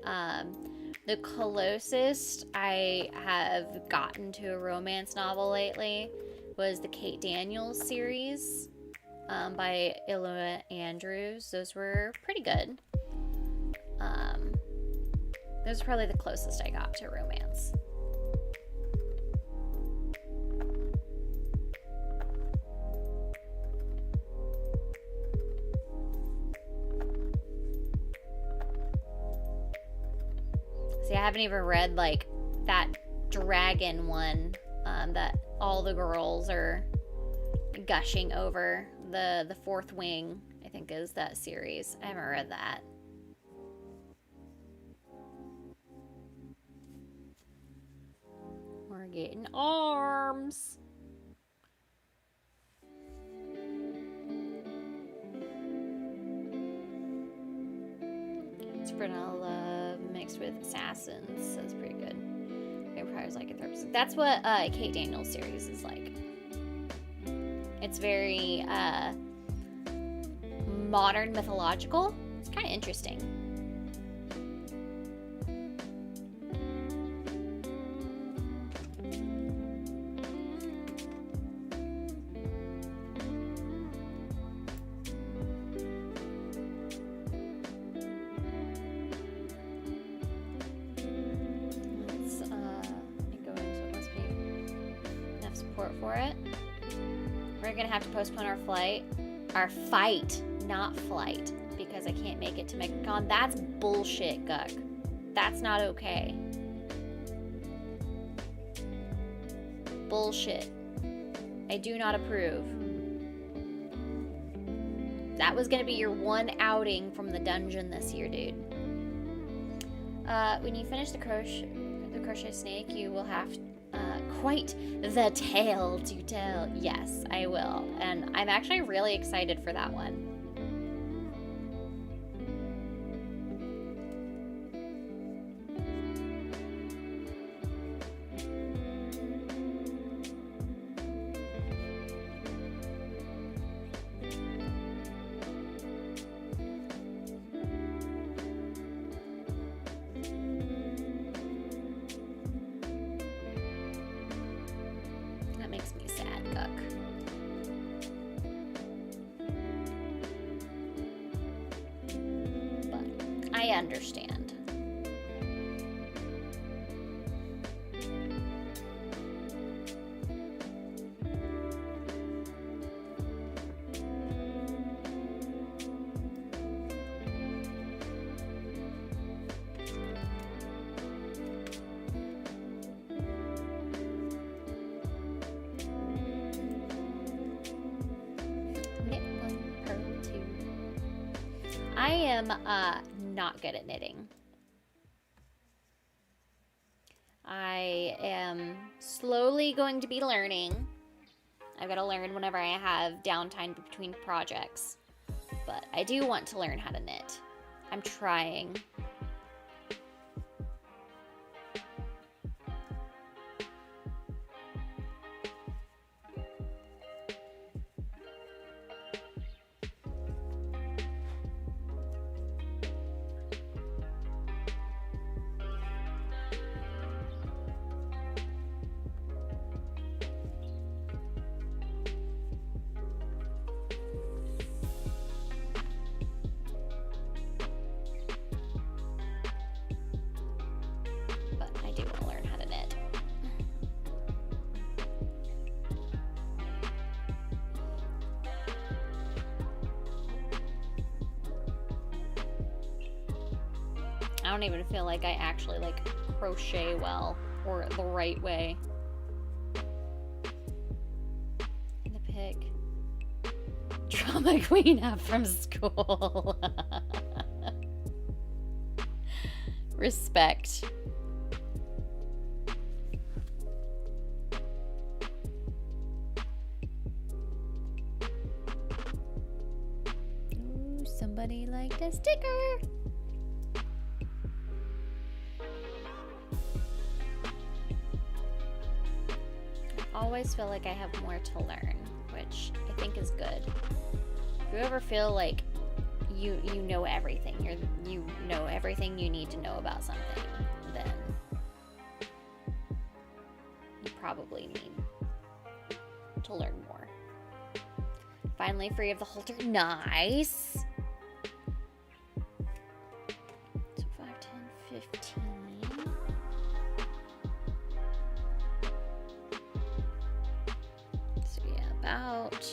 A: the closest I have gotten to a romance novel lately was the Kate Daniels series by Ilona Andrews. Those were pretty good. Those are probably the closest I got to romance. See, I haven't even read like that dragon one that all the girls are gushing over. The Fourth Wing, I think, is that series. I haven't read that. We're getting arms. Supernova Love mixed with Assassins. That's pretty good. Vampires like it. That's what Kate Daniels series is like. It's very modern mythological. It's kind of interesting. Postpone our fight, not flight, because I can't make it to MegaCon. That's bullshit, Guck. That's not okay. Bullshit. I do not approve. That was gonna be your one outing from the dungeon this year, dude. When you finish the crochet snake, you will have quite the tale to tell. Yes, I will. And I'm actually really excited for that one. I understand. Knit one, purl two. I am not good at knitting. I am slowly going to be learning. I've got to learn whenever I have downtime between projects. But I do want to learn how to knit. I'm trying. I don't even feel like I actually crochet well or the right way. And the pig. Drama queen up from school. Respect. Ooh, somebody liked a sticker. Always feel like I have more to learn, which I think is good. If you ever feel like you know everything, you know everything you need to know about something, then you probably need to learn more. Finally free of the halter. Nice. So 5, 10, 15. About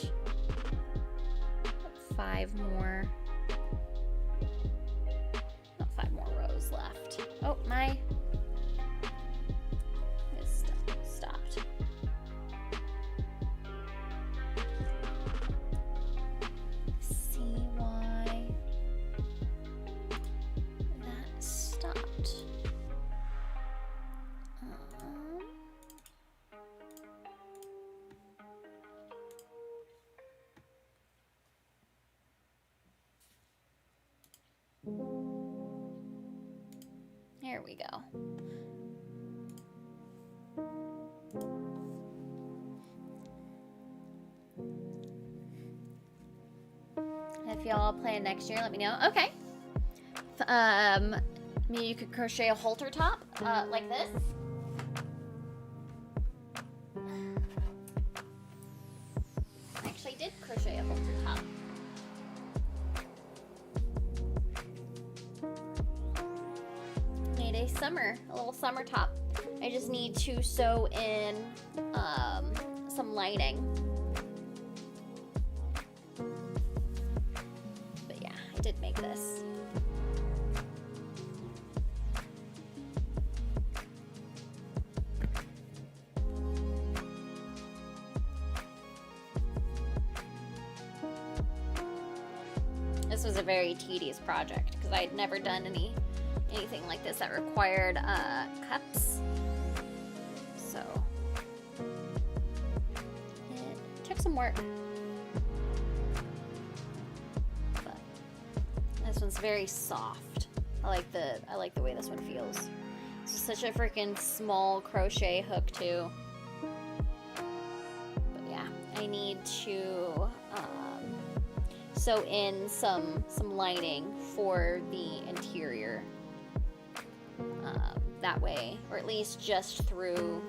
A: 5 more. Not 5 more rows left. Oh, my it's stopped. See why that stopped. There we go. If y'all plan next year, let me know. Okay. Maybe you could crochet a halter top, like this. I actually did crochet a halter top. A little summer top. I just need to sew in some lining. But yeah, I did make this. This was a very tedious project because I had never done anything like this that required cups. So some work. But this one's very soft. I like the way this one feels. It's just such a freaking small crochet hook too. But yeah, I need to sew in some lining for the interior. That way, or at least just through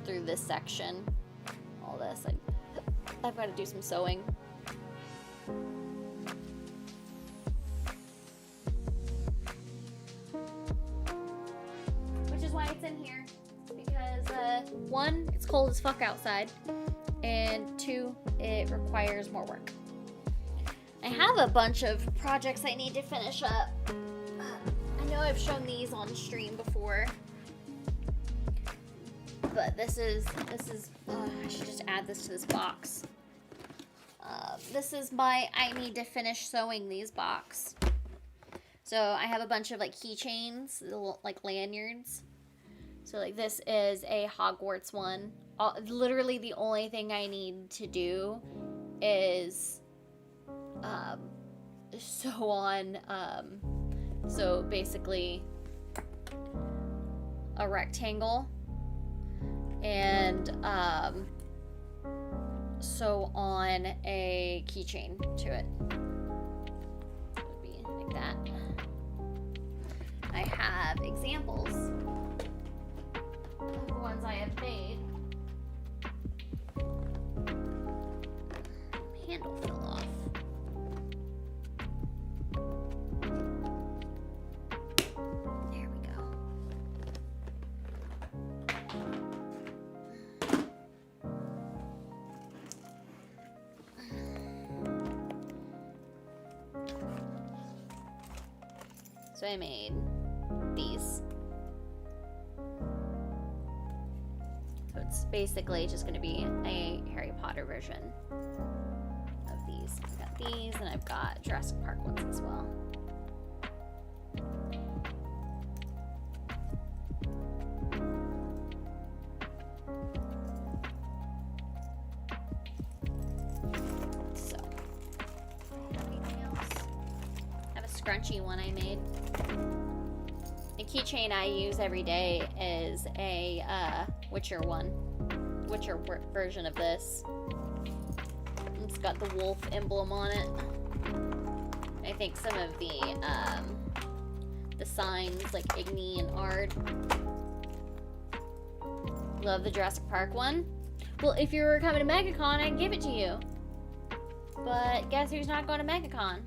A: this section. All this, I've got to do some sewing. Which is why it's in here, because one, it's cold as fuck outside, and two, it requires more work. I have a bunch of projects I need to finish up. I know I've shown these on stream before, but this is I should just add this to this box. This is my I need to finish sewing these box. So I have a bunch of like keychains, like lanyards. So like this is a Hogwarts one. Literally the only thing I need to do is sew on so basically a rectangle and sew on a keychain to it. It would be like that. I have examples of the ones I have made. Handle fell off. There we go. So I made these. So it's basically just going to be a Harry Potter version of these. I've got these, and I've got Jurassic Park ones as well. So, anything else? I have a scrunchy one I made. The keychain I use every day is a Witcher one. Witcher version of this. It's got the wolf emblem on it. I think some of the signs like Igni and Ard. Love the Jurassic Park one. Well, if you were coming to MegaCon, I'd give it to you. But guess who's not going to MegaCon?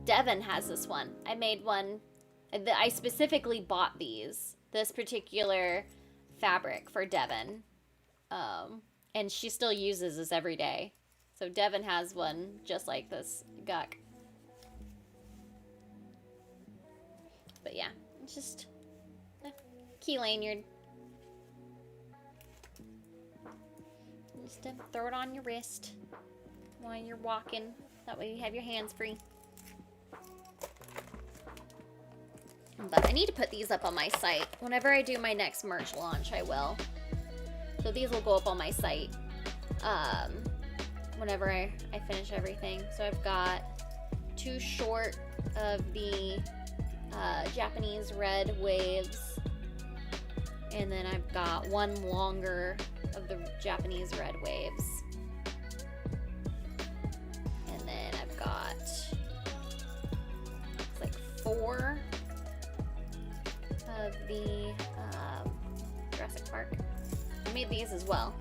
A: Devin has this one. I made one. I specifically bought this particular fabric for Devin. And she still uses this every day. So Devin has one just like this guck. But yeah, it's just a key lanyard. Just to throw it on your wrist while you're walking. That way you have your hands free. But I need to put these up on my site. Whenever I do my next merch launch, I will. So these will go up on my site whenever I finish everything. So I've got 2 short of the Japanese red waves. And then I've got 1 longer of the Japanese red waves. And then I've got it's like 4 of the Jurassic Park. I made these as well.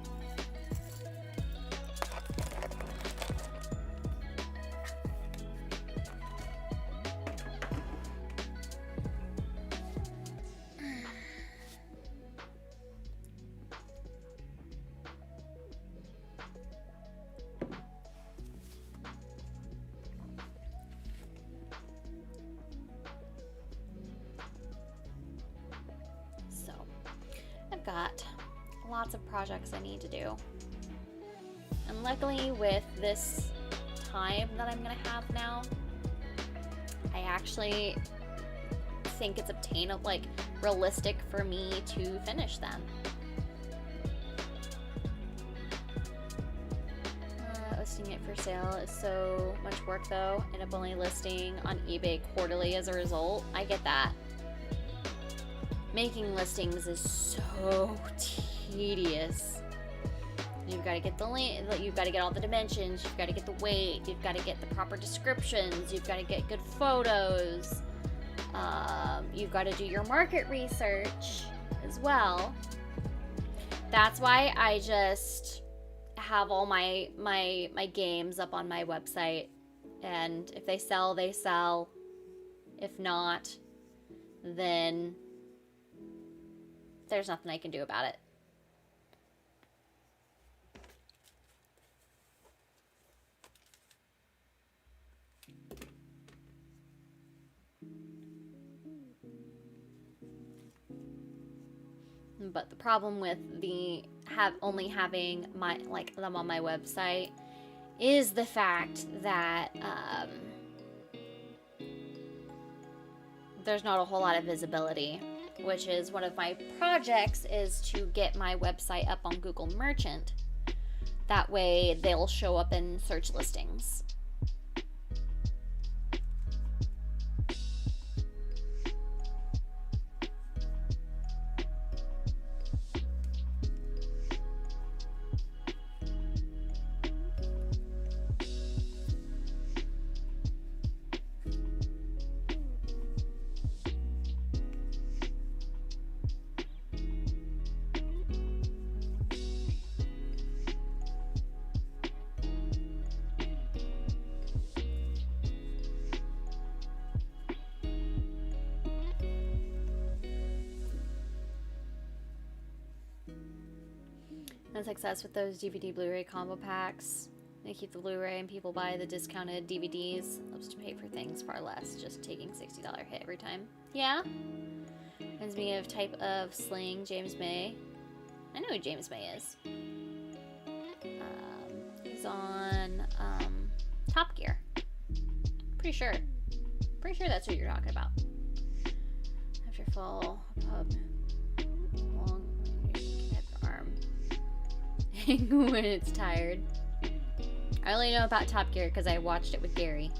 A: Got lots of projects I need to do, and luckily with this time that I'm gonna have now, I actually think it's obtainable, like realistic for me to finish them. Listing it for sale is so much work though. End up only listing on eBay quarterly as a result. I get that. Making listings is so tedious. You've got to get the link, you've got to get all the dimensions, you've got to get the weight, you've got to get the proper descriptions, you've got to get good photos. You've got to do your market research as well. That's why I just have all my games up on my website, and if they sell, they sell. If not, then there's nothing I can do about it. But the problem with only having them on my website is the fact that there's not a whole lot of visibility, which is one of my projects, is to get my website up on Google Merchant. That way they'll show up in search listings. And success with those DVD Blu-ray combo packs. They keep the Blu-ray and people buy the discounted DVDs. Helps to pay for things far less, just taking $60 hit every time. Yeah? Reminds me of type of sling, James May. I know who James May is. He's on Top Gear. Pretty sure that's who you're talking about. After fall, pub, long, head arm. When it's tired. I only know about Top Gear because I watched it with Gary.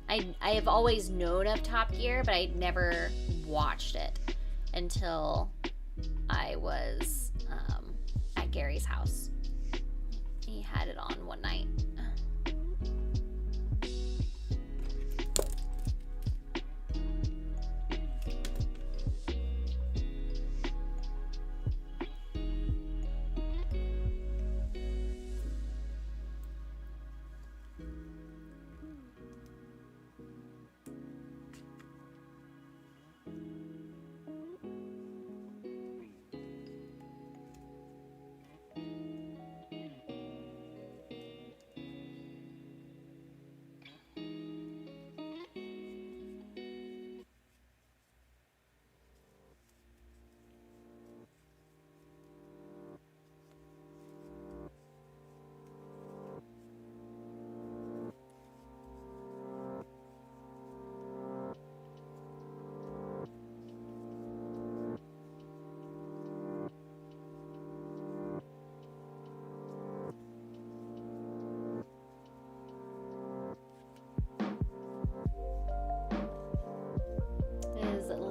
A: I have always known of Top Gear, but I'd never watched it until I was at Gary's house. He had it on one night.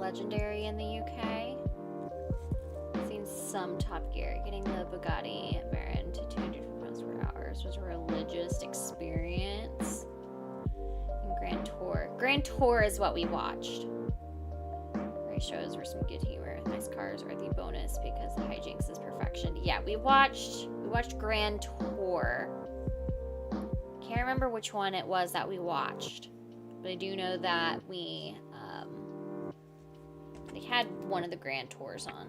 A: Legendary in the UK. I've seen some Top Gear. Getting the Bugatti Veyron to 200 miles per hour was a religious experience. And Grand Tour. Grand Tour is what we watched. Race shows were some good humor. Nice cars are the bonus because the hijinks is perfection. Yeah, we watched Grand Tour. Can't remember which one it was that we watched, but I do know that they had one of the Grand Tours on.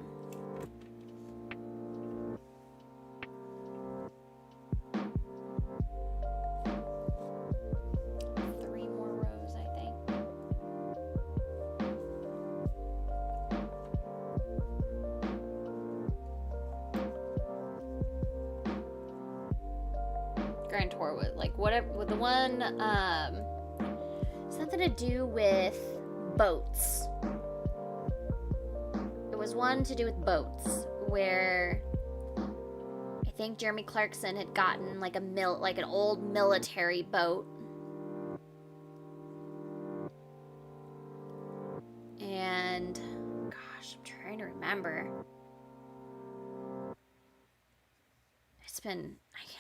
A: Three more rows, I think. Grand Tour was like whatever with the one something to do with boats. It was one to do with boats where I think Jeremy Clarkson had gotten like an old military boat. And gosh, I'm trying to remember. It's been,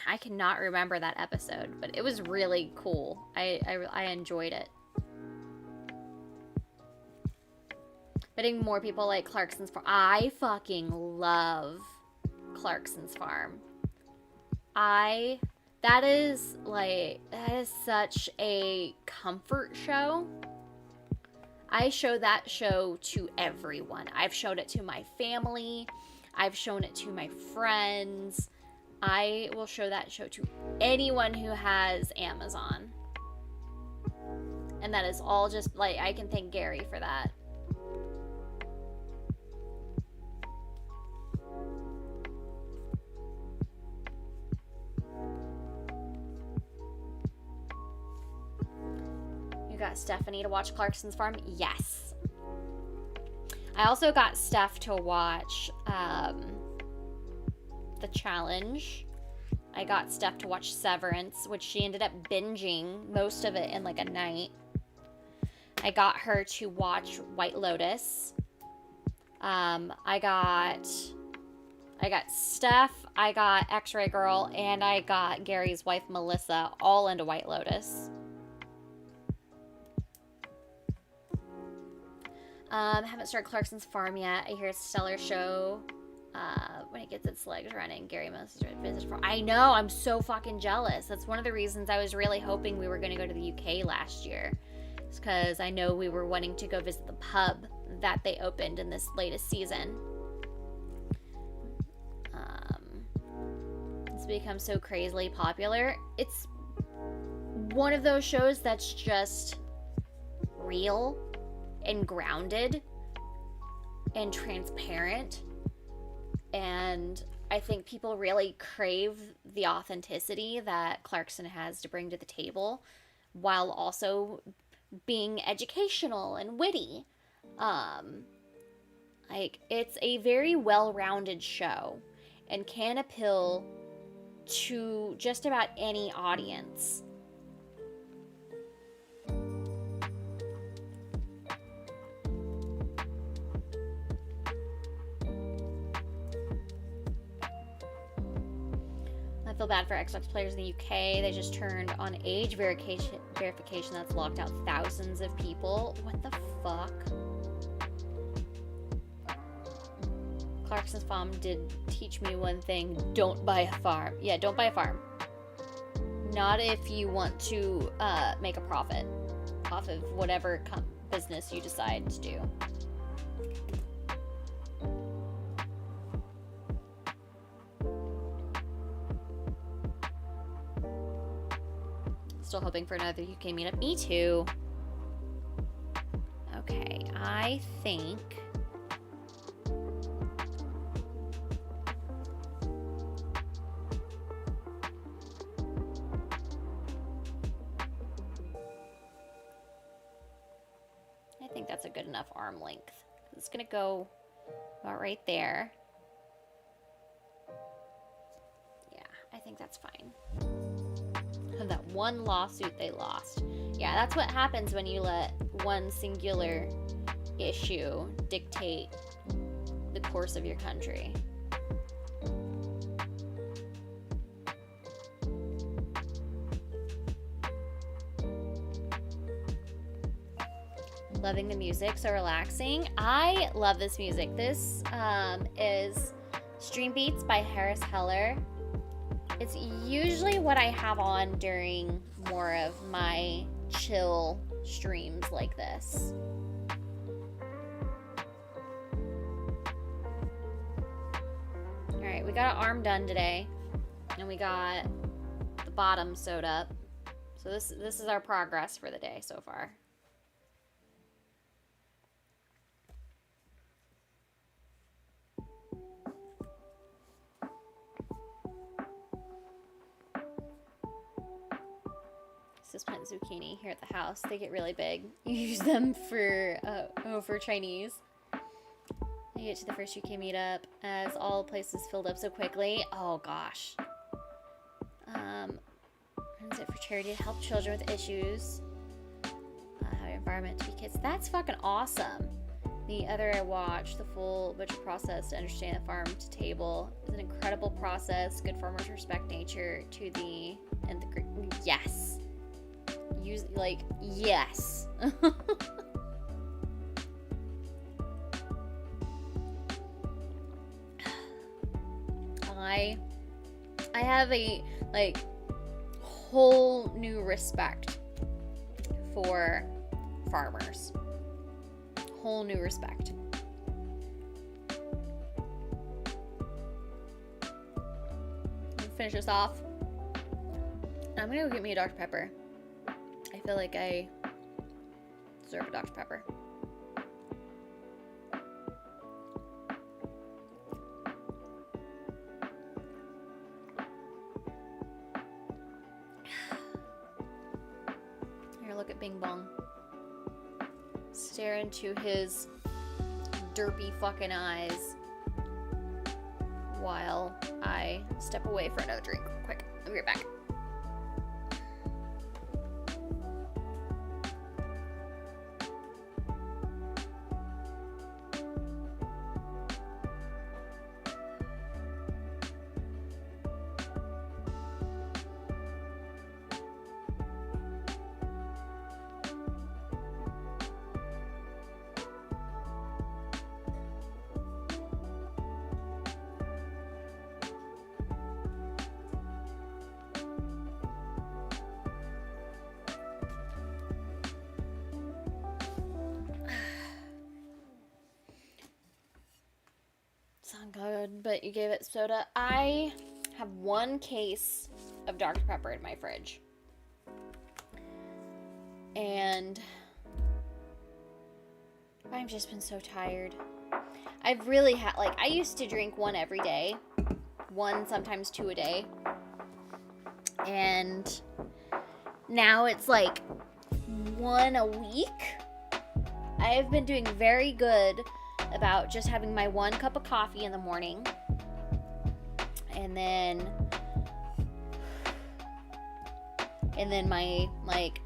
A: I cannot remember that episode, but it was really cool. I enjoyed it. Getting more people like Clarkson's Farm. I fucking love Clarkson's Farm. That is such a comfort show. I show that show to everyone. I've showed it to my family. I've shown it to my friends. I will show that show to anyone who has Amazon. And that is all just, like, I can thank Gary for that. Got Stephanie to watch Clarkson's Farm? Yes. I also got Steph to watch The Challenge. I got Steph to watch Severance, which she ended up binging most of it in like a night. I got her to watch White Lotus. I got Steph, I got X-Ray Girl, and I got Gary's wife Melissa all into White Lotus. Haven't started Clarkson's Farm yet. I hear it's a stellar show. When it gets its legs running, Gary must visit farm. I know, I'm so fucking jealous. That's one of the reasons I was really hoping we were going to go to the UK last year. It's because I know we were wanting to go visit the pub that they opened in this latest season. It's become so crazily popular. It's one of those shows that's just real and grounded and transparent, and I think people really crave the authenticity that Clarkson has to bring to the table while also being educational and witty. Like, it's a very well-rounded show and can appeal to just about any audience. I feel bad for Xbox players in the UK. They just turned on age verification that's locked out thousands of people. What the fuck? Clarkson's Farm did teach me one thing. Don't buy a farm. Yeah, don't buy a farm. Not if you want to make a profit off of whatever business you decide to do. Still hoping for another UK meetup. Me too. Okay, I think... that's a good enough arm length. It's gonna go about right there. Yeah, I think that's fine. That one lawsuit they lost. Yeah, that's what happens when you let one singular issue dictate the course of your country. Loving the music, so relaxing. I love this music. This is Stream Beats by Harris Heller. It's usually what I have on during more of my chill streams like this. Alright, we got our arm done today. And we got the bottom sewed up. So this is our progress for the day so far. Just plant zucchini here at the house. They get really big. You use them for Chinese. You get to the first UK meetup as all places filled up so quickly. Oh gosh. Runs it for charity to help children with issues. How environment to be kids. That's fucking awesome. The other I watched, the full butcher process to understand the farm to table is an incredible process. Good farmers respect nature to the and the yes. Use like yes. I have a like whole new respect for farmers. Whole new respect. Finish this off. I'm gonna go get me a Dr. Pepper. I feel like I deserve a Dr. Pepper. Here, look at Bing Bong. Stare into his derpy fucking eyes while I step away for another drink. Quick, I'll be right back. Sound good, but you gave it soda. I have one case of Dr. Pepper in my fridge. And I've just been so tired. I've really had, like, I used to drink one every day. One, sometimes two a day. And now it's like one a week. I have been doing very good about just having my 1 cup of coffee in the morning. And then my, like,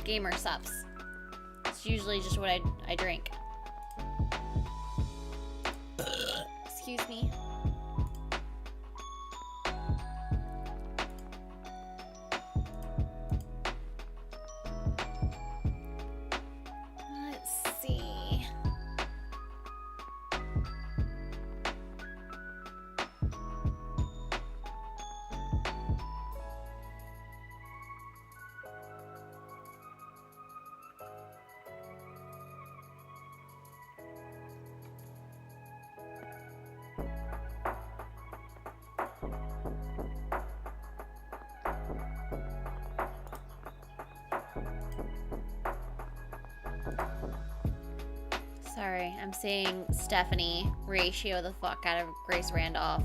A: gamer subs. It's usually just what I drink. Excuse me. Let's see. Sorry, I'm seeing Stephanie ratio the fuck out of Grace Randolph.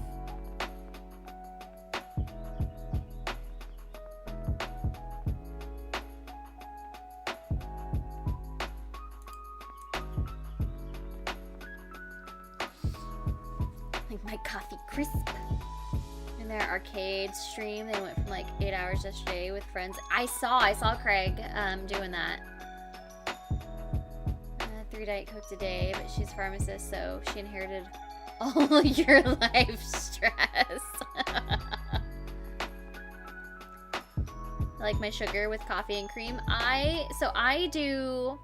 A: Like my coffee crisp. In their arcade stream, they went from like 8 hours yesterday with friends. I saw Craig doing that. 3 Diet Cokes a day, but she's a pharmacist, so she inherited all your life stress. I like my sugar with coffee and cream. I do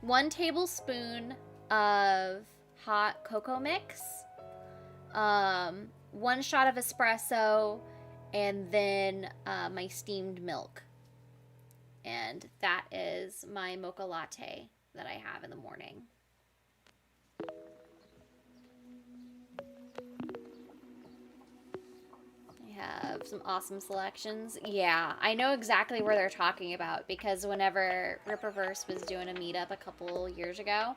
A: 1 tablespoon of hot cocoa mix, 1 shot of espresso, and then my steamed milk. And that is my mocha latte that I have in the morning. I have some awesome selections. Yeah, I know exactly where they're talking about because whenever Ripperverse was doing a meetup a couple years ago,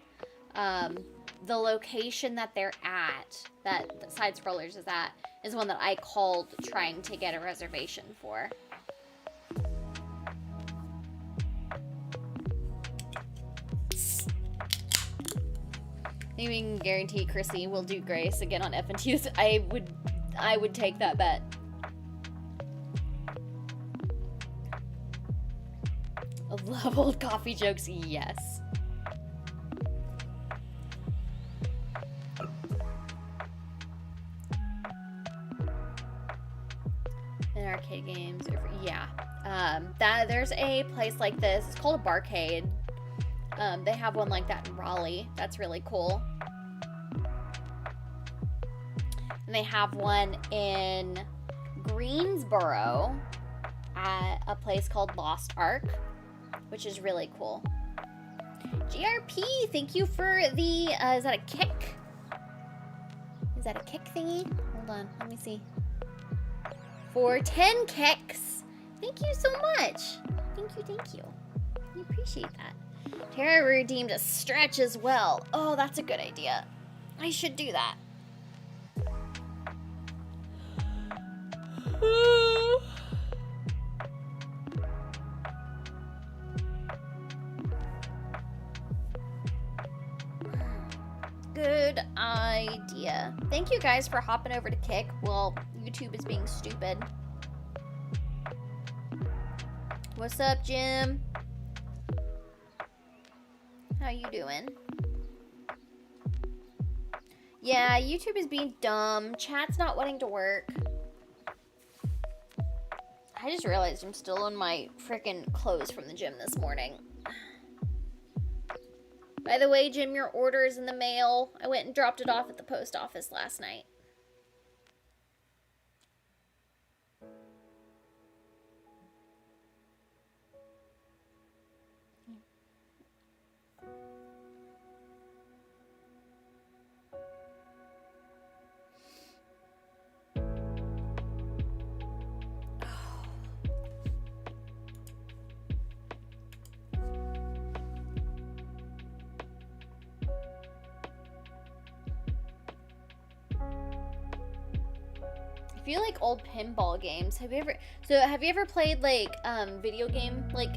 A: the location that they're at, that the Side Scrollers is at, is one that I called trying to get a reservation for. Maybe we can guarantee Chrissy will do Grace again on FNTs. I would take that bet. I love old coffee jokes, yes. And arcade games, yeah. There's a place like this. It's called a barcade. They have one like that in Raleigh. That's really cool. And they have one in Greensboro at a place called Lost Ark, which is really cool. GRP, thank you for the, is that a kick? Is that a kick thingy? Hold on, let me see. For 10 kicks. Thank you so much. Thank you. I appreciate that. Tara redeemed a stretch as well. Oh, that's a good idea. I should do that. Good idea. Thank you guys for hopping over to Kick. Well, YouTube is being stupid. What's up, Jim? How you doing? Yeah, YouTube is being dumb. Chat's not wanting to work. I just realized I'm still in my freaking clothes from the gym this morning. By the way, Jim, your order is in the mail. I went and dropped it off at the post office last night. I feel like old pinball games. Have you ever played like video game like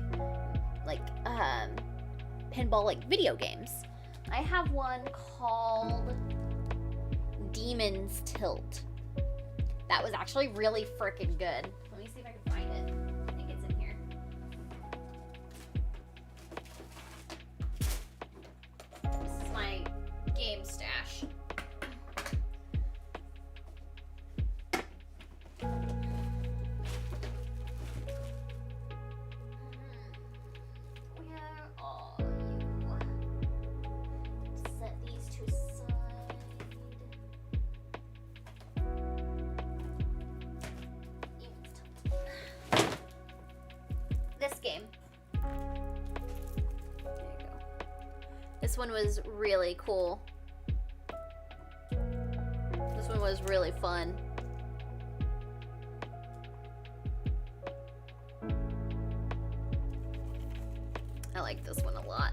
A: pinball like video games? I have one called Demon's Tilt. That was actually really freaking good. Let me see if I can find it. I think it's in here. This is my game stash. This one was really cool. This one was really fun. I like this one a lot.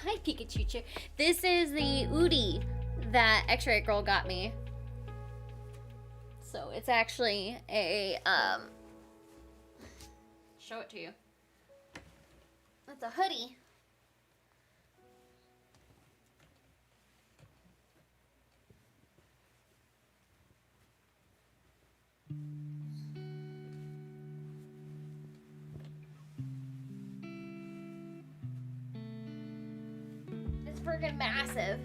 A: Hi, Pikachu. This is the Udi that X-Ray Girl got me. So it's actually a, show it to you. It's a hoodie. Freaking massive.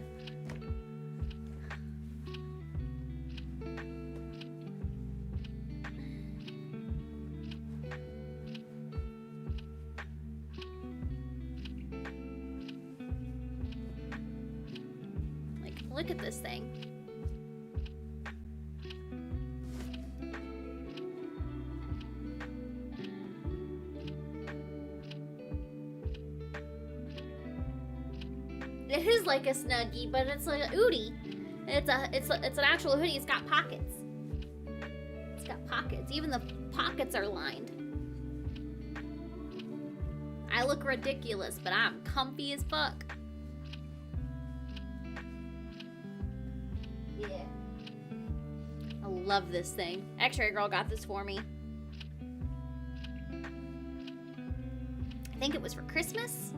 A: Like, look at this thing. It is like a Snuggie, but it's like a Udi. It's an actual hoodie. It's got pockets. It's got pockets. Even the pockets are lined. I look ridiculous, but I'm comfy as fuck. Yeah. I love this thing. X-Ray Girl got this for me. I think it was for Christmas.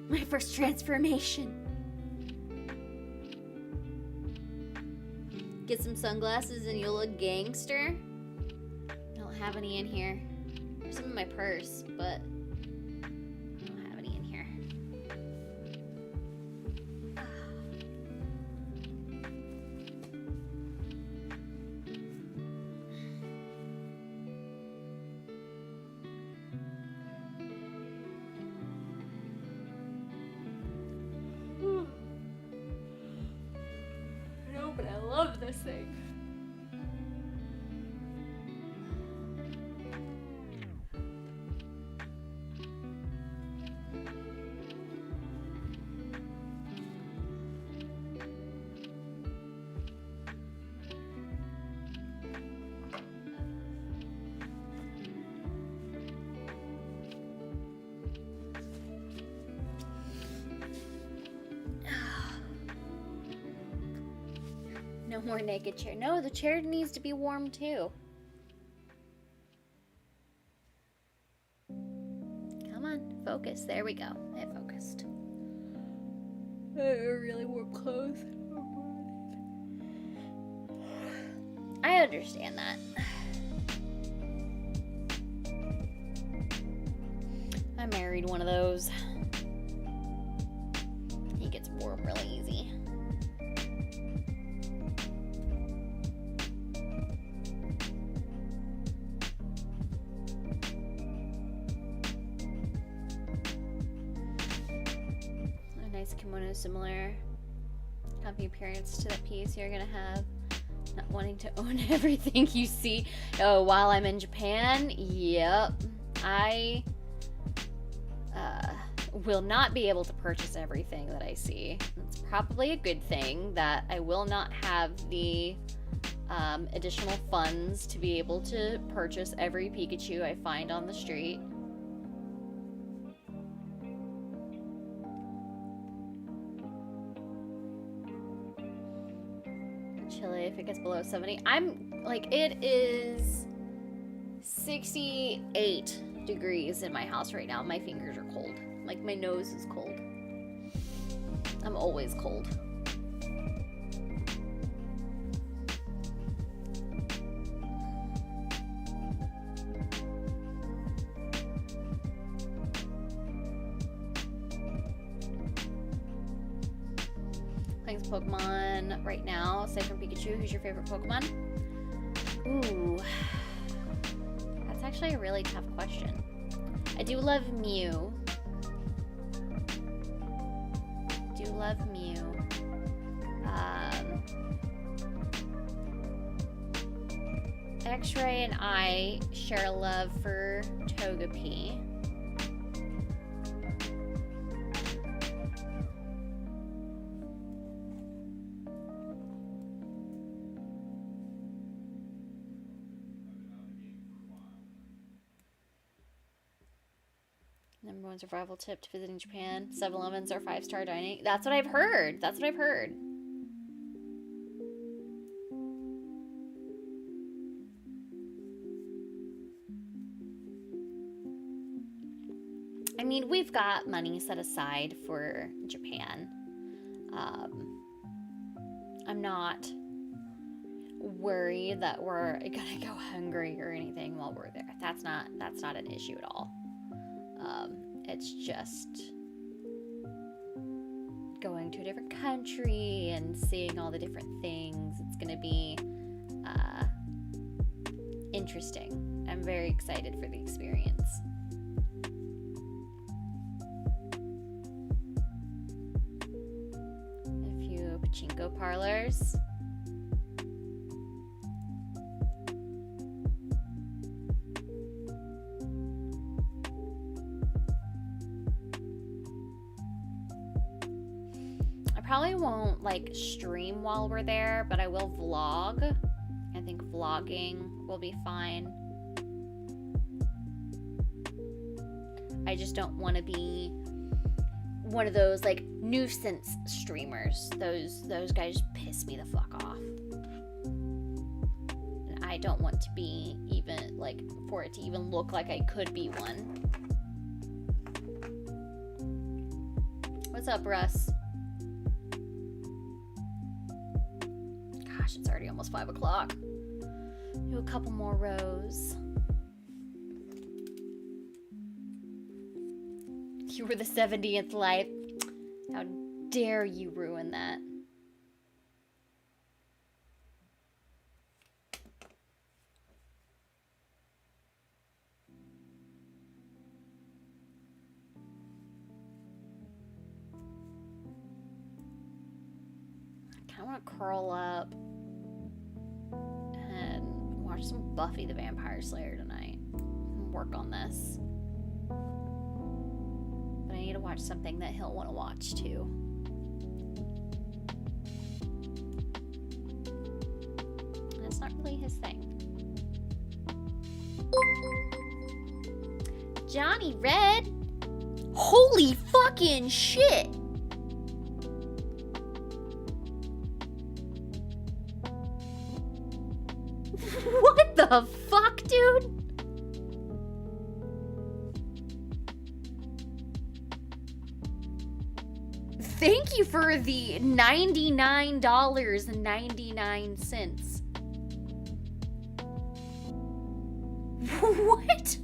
A: My first transformation. Get some sunglasses and you'll look gangster. I don't have any in here. There's some in my purse, but I don't have any in here. No, but I love this thing. No more naked chair. No, the chair needs to be warm too. Come on, focus. There we go. It focused. Really warm clothes. I understand that. I married one of those. He gets warm really easy. Kimono similar comfy appearance to that piece you're gonna have. Not wanting to own everything you see. Oh, while I'm in Japan, yep. I will not be able to purchase everything that I see. It's probably a good thing that I will not have the additional funds to be able to purchase every Pikachu I find on the street. Chilly if it gets below 70. I'm like, it is 68 degrees in my house right now. My fingers are cold. Like, my nose is cold. I'm always cold. Playing some Pokemon right now, aside from Pikachu. Who's your favorite Pokemon? Ooh. That's actually a really tough question. I do love Mew. X-Ray and I share a love for Togepi. Number one survival tip to visiting Japan: 7-Elevens are 5-star dining. That's what I've heard. I mean, we've got money set aside for Japan. I'm not worried that we're gonna go hungry or anything while we're there. That's not an issue at all. It's just going to a different country and seeing all the different things. It's gonna be interesting. I'm very excited for the experience. A few pachinko parlors. Probably won't like stream while we're there, but I will vlog. I think vlogging will be fine. I just don't want to be one of those like nuisance streamers. Those guys piss me the fuck off. to be even, like, for it to even look like I could be one. What's up, Russ? Gosh, it's already almost 5 o'clock. Do a couple more rows. You were the 70th life. How dare you ruin that? I kind of want to curl up and watch some Buffy the Vampire Slayer tonight and work on this. But I need to watch something that he'll want to watch too. And it's not really his thing. Johnny Red? Holy fucking shit! What the fuck, dude? Thank you for the $99.99. What?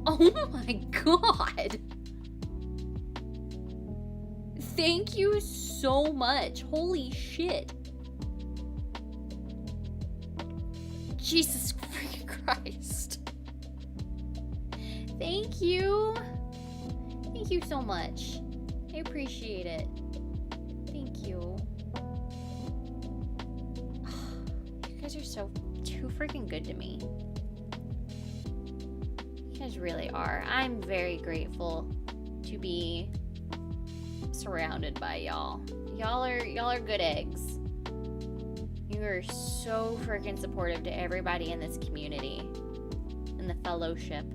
A: Oh my god. Thank you so much. Holy shit. Jesus freaking Christ. Thank you. Thank you so much. I appreciate it. Thank you. You guys are so too freaking good to me. You guys really are. I'm very grateful to be surrounded by y'all. Y'all are good eggs. You are so freaking supportive to everybody in this community, in the fellowship.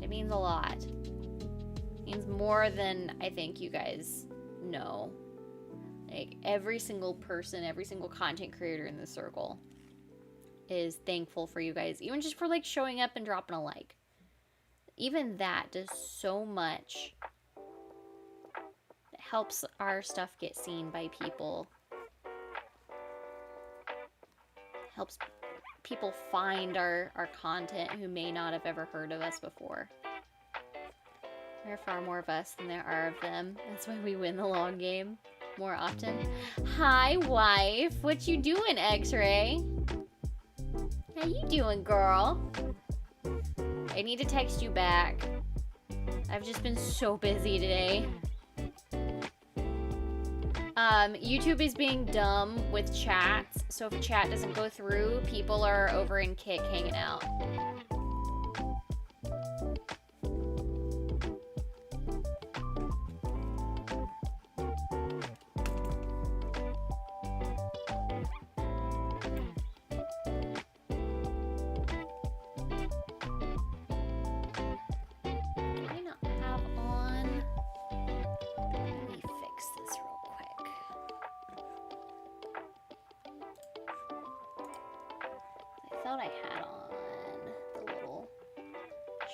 A: It means a lot. It means more than I think you guys know. Like, every single person, every single content creator in this circle is thankful for you guys, even just for like showing up and dropping a like. Even that does so much. It helps our stuff get seen by people. Helps people find our content who may not have ever heard of us before. There are far more of us than there are of them. That's why we win the long game more often. Hi, wife. What you doing, X-Ray? How you doing, girl? I need to text you back. I've just been so busy today. YouTube is being dumb with chats, so if chat doesn't go through, people are over in Kick hanging out.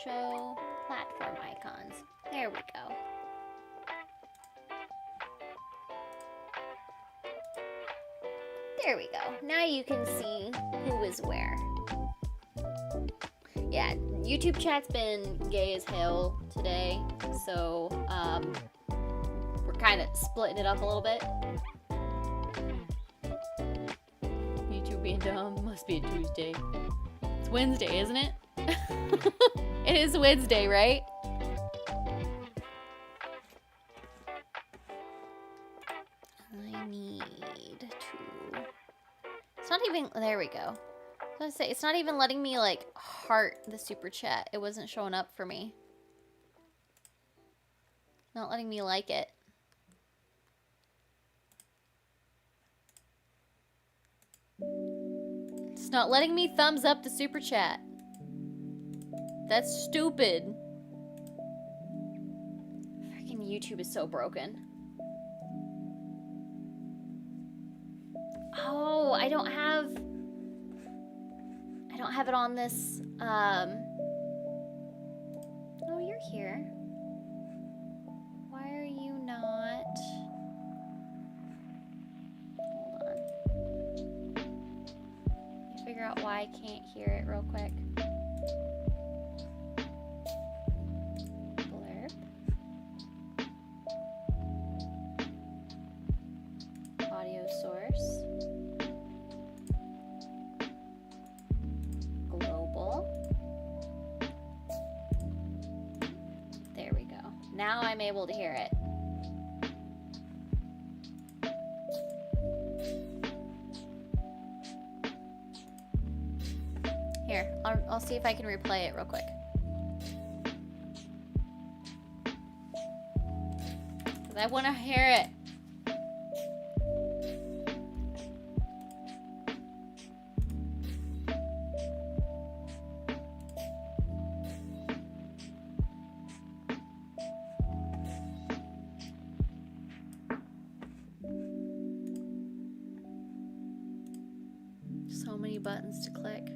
A: Show platform icons. There we go. There we go. Now you can see who is where. Yeah, YouTube chat's been gay as hell today, so we're kind of splitting it up a little bit. YouTube being dumb. Must be a Tuesday. It's Wednesday, isn't it? It is Wednesday, right? I need to... It's not even... There we go. I was gonna say, it's not even letting me, like, heart the super chat. It wasn't showing up for me. Not letting me like it. It's not letting me thumbs up the super chat. That's stupid. Freaking YouTube is so broken. no, I don't have it on this, oh, you're here. Why are you not? Hold on. Let me figure out why I can't hear it real quick. Blurb. Audio source. Global. There we go. Now I'm able to hear it. Here, I'll see if I can replay it real quick. Because I want to hear it. So many buttons to click.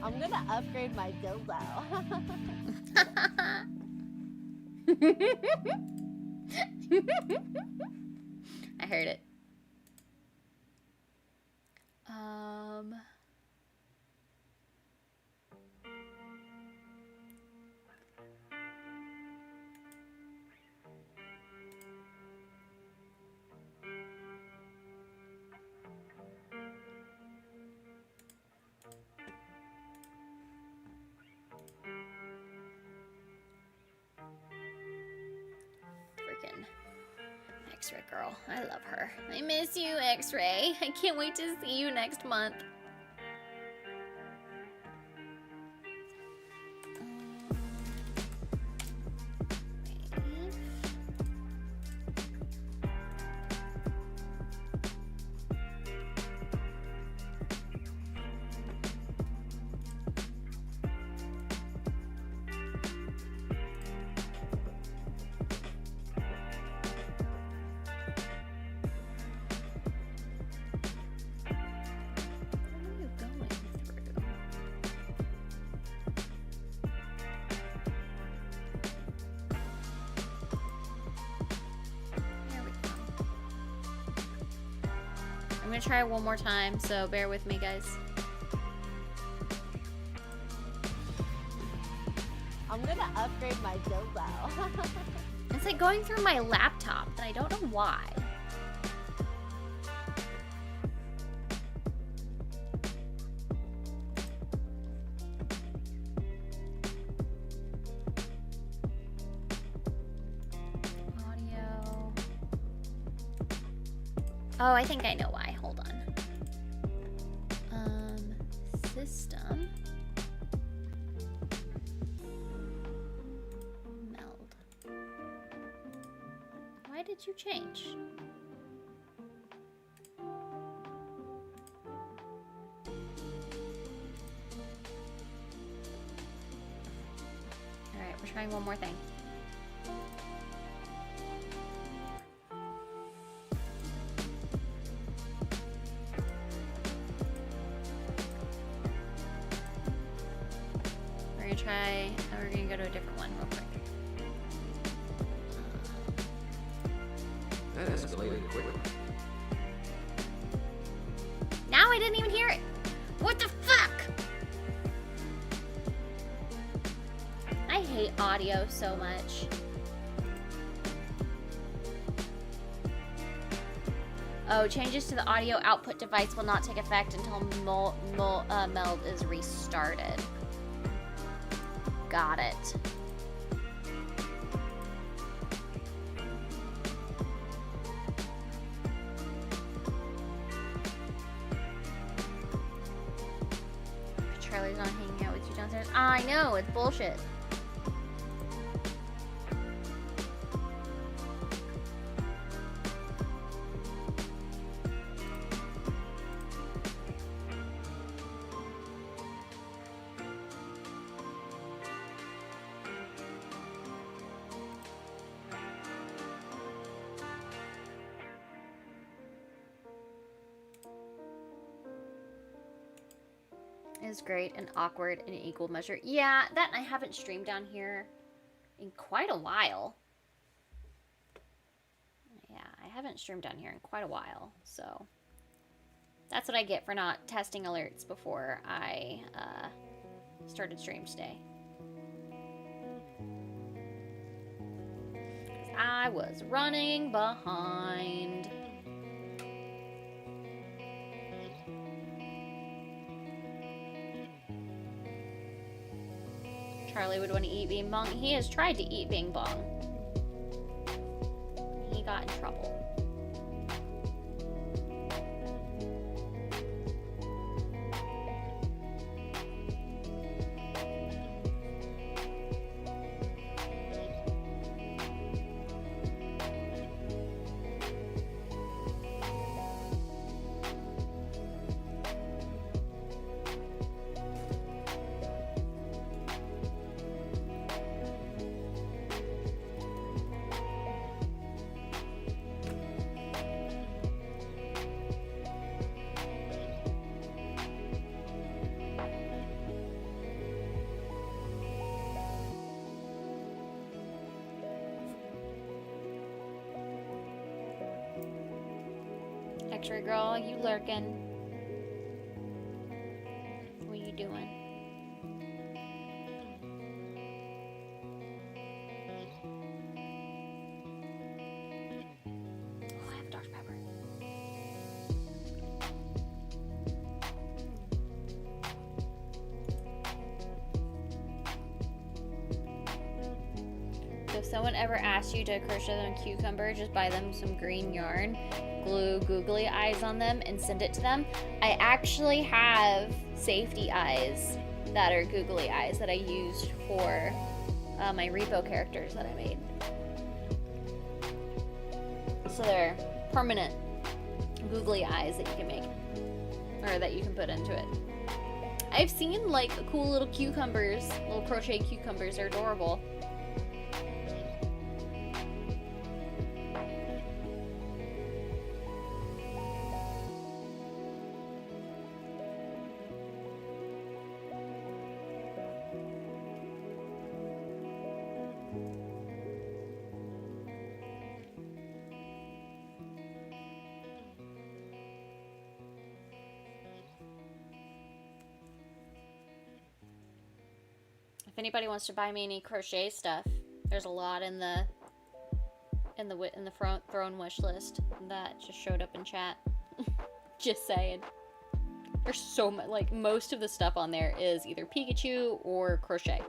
C: I'm gonna upgrade my dildo.
A: I heard it. Freaking X-Ray girl. I love her. I miss you, X-Ray. I can't wait to see you next month. I'm gonna try one more time, so bear with me, guys.
C: I'm gonna upgrade my dildo.
A: It's like going through my laptop, and I don't know why. Audio. Oh, I think I know why. Hold on. System. Meld. Why did you change? Alright, we're trying one more thing. We're gonna go to a different one real quick.
D: That escalated quickly.
A: Now I didn't even hear it. What the fuck? I hate audio so much. Oh, changes to the audio output device will not take effect until meld is restarted. Got it. Charlie's not hanging out with you downstairs. I know, it's bullshit. is great and awkward in equal measure. Yeah, that I haven't streamed down here in quite a while. Yeah, I haven't streamed down here in quite a while, so that's what I get for not testing alerts before I started stream today. I was running behind. Charlie would want to eat Bing Bong. He has tried to eat Bing Bong. He got in trouble. X-ray girl, you lurking? What you doing? Oh, I have Dr. Pepper. So if someone ever asks you to crochet them a cucumber, just buy them some green yarn, glue googly eyes on them, and send it to them. I actually have safety eyes that are googly eyes that I used for my repo characters that I made. So they're permanent googly eyes that you can make, or that you can put into it. I've seen like cool little cucumbers, little crochet cucumbers. They're adorable. If anybody wants to buy me any crochet stuff, there's a lot in the throne wish list that just showed up in chat. Just saying. There's so much, like most of the stuff on there is either Pikachu or crochet.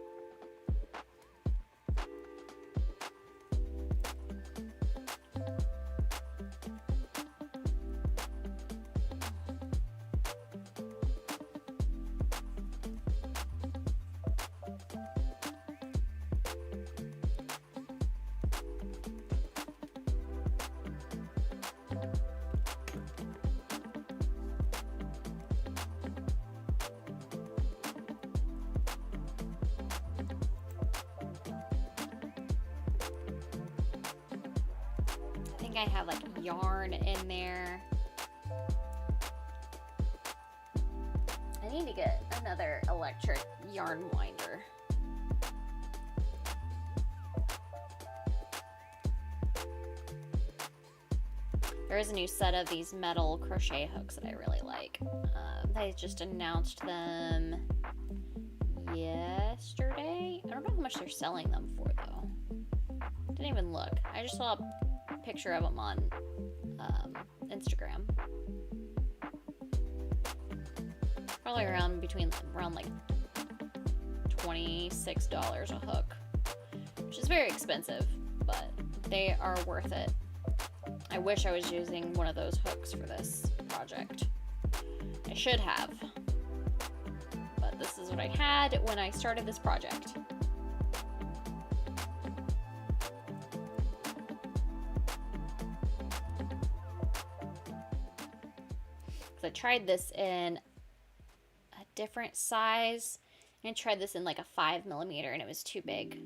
A: I have like yarn in there. I need to get another electric yarn winder. There is a new set of these metal crochet hooks that I really like. They just announced them yesterday. I don't know how much they're selling them for though. Didn't even look. I just saw a picture of them on Instagram. Probably around like $26 a hook, which is very expensive, but they are worth it. I wish I was using one of those hooks for this project. I should have, but this is what I had when I started this project. I tried this in a different size, and I tried this in like a 5mm, and it was too big.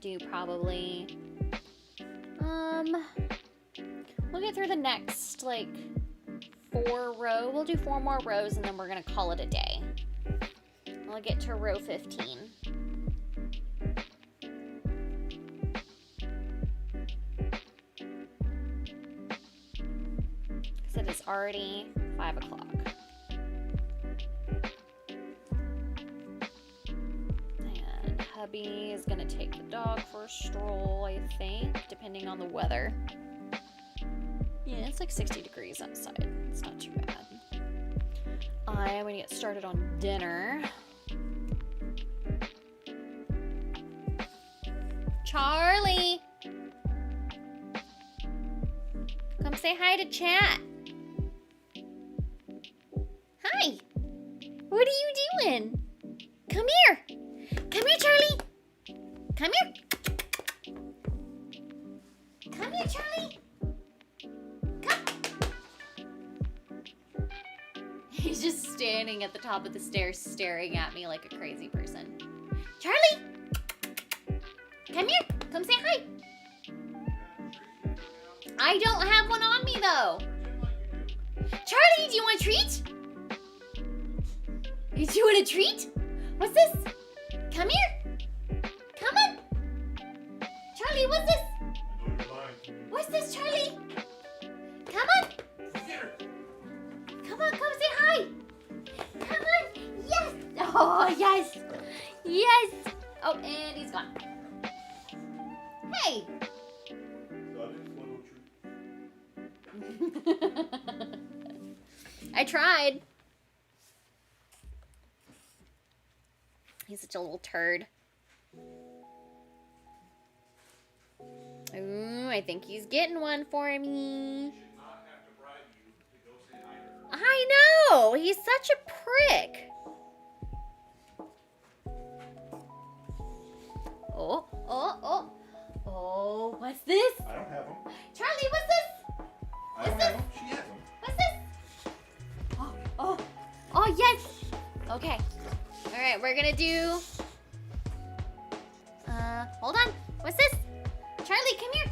A: do probably, we'll get through the next, like, 4 more rows, and then we're gonna call it a day. I'll get to row 15. So it is already 5 o'clock. And hubby is gonna take the dog for a stroll, I think, depending on the weather. Yeah, it's like 60 degrees outside. It's not too bad. I'm gonna get started on dinner. Charlie! Come say hi to chat. Hi! What are you doing? Come here! Come here, Charlie! Come here! Come here, Charlie! Come! He's just standing at the top of the stairs staring at me like a crazy person. Charlie! Come here! Come say hi! I don't have one on me, though. Charlie, do you want a treat? Do you want a treat? What's this? Come here. Come on. Charlie, what's this? What's this, Charlie? Come on. Come on, come say hi. Come on. Yes. Oh, yes. Yes. Oh, and he's gone. Hey. I tried. He's such a little turd. Ooh, I think he's getting one for me. I know! He's such a prick. Oh, oh, oh. Oh, what's this?
B: I don't have them.
A: Charlie, what's this?
B: I don't have them. She has them.
A: What's this? Oh, oh, oh, yes. Okay. All right, we're gonna do. Hold on. What's this? Charlie, come here.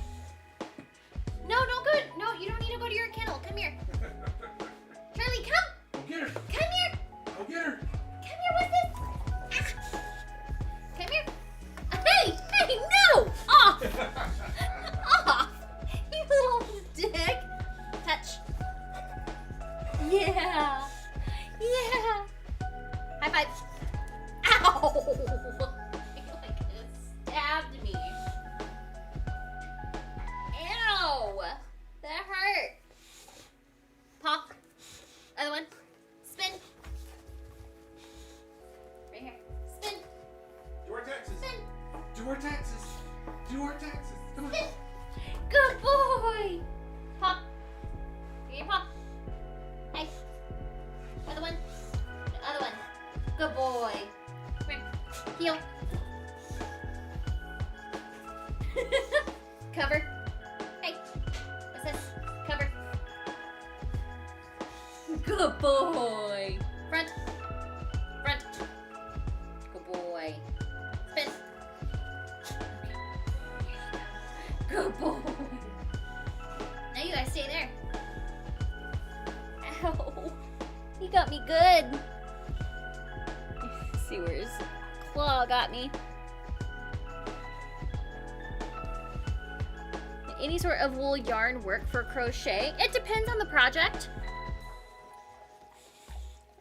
A: No, don't go. No, you don't need to go to your kennel. Come here. Charlie, come.
B: I'll get her.
A: Come here.
B: I'll get her.
A: Come here. What's this? Ah. Come here. Hey, hey, no! Off. Off. You little dick. Touch. Yeah. Yeah. High five. Ow! You like just stabbed me. Ew! That hurt. Pop. Other one. Spin. Right here. Spin.
B: Do our taxes.
A: Spin.
B: Do our taxes. Do our taxes. Come on.
A: Spin. Good boy. Pop. Give me a pop. Hey. Other one. The other one. Good boy. Come here. Heel. Cover. Hey. What's this? Cover. Good boy. Front. Front. Good boy. Spin. Good boy. Now you guys stay there. Ow. He got me good. Let's see where his claw got me. Any sort of wool yarn work for crochet? It depends on the project.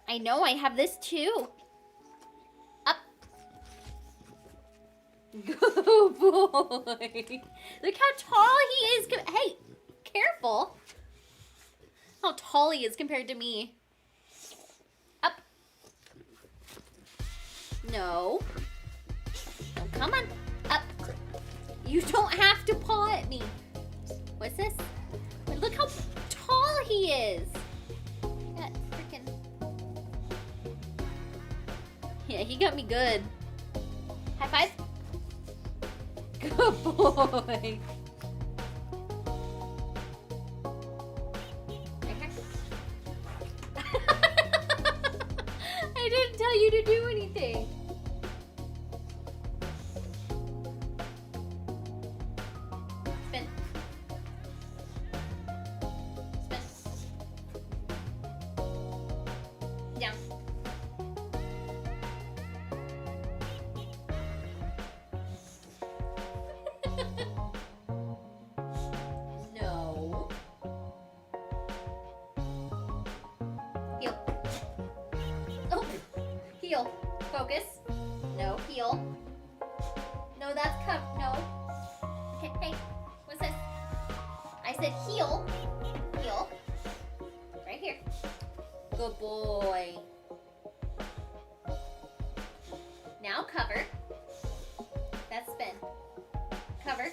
A: I know I have this too. Up. Good boy. Look how tall he is. Hey, careful. How tall he is compared to me. Up. No. Oh, come on. Up. You don't have to paw at me. What's this? Look how tall he is. That freaking. Yeah, he got me good. High five. Good boy. I didn't tell you to do anything. Focus. No, heel. No, that's no. Hey, hey, what's this? I said heel. Heel. Right here. Good boy. Now cover. That's spin. Cover.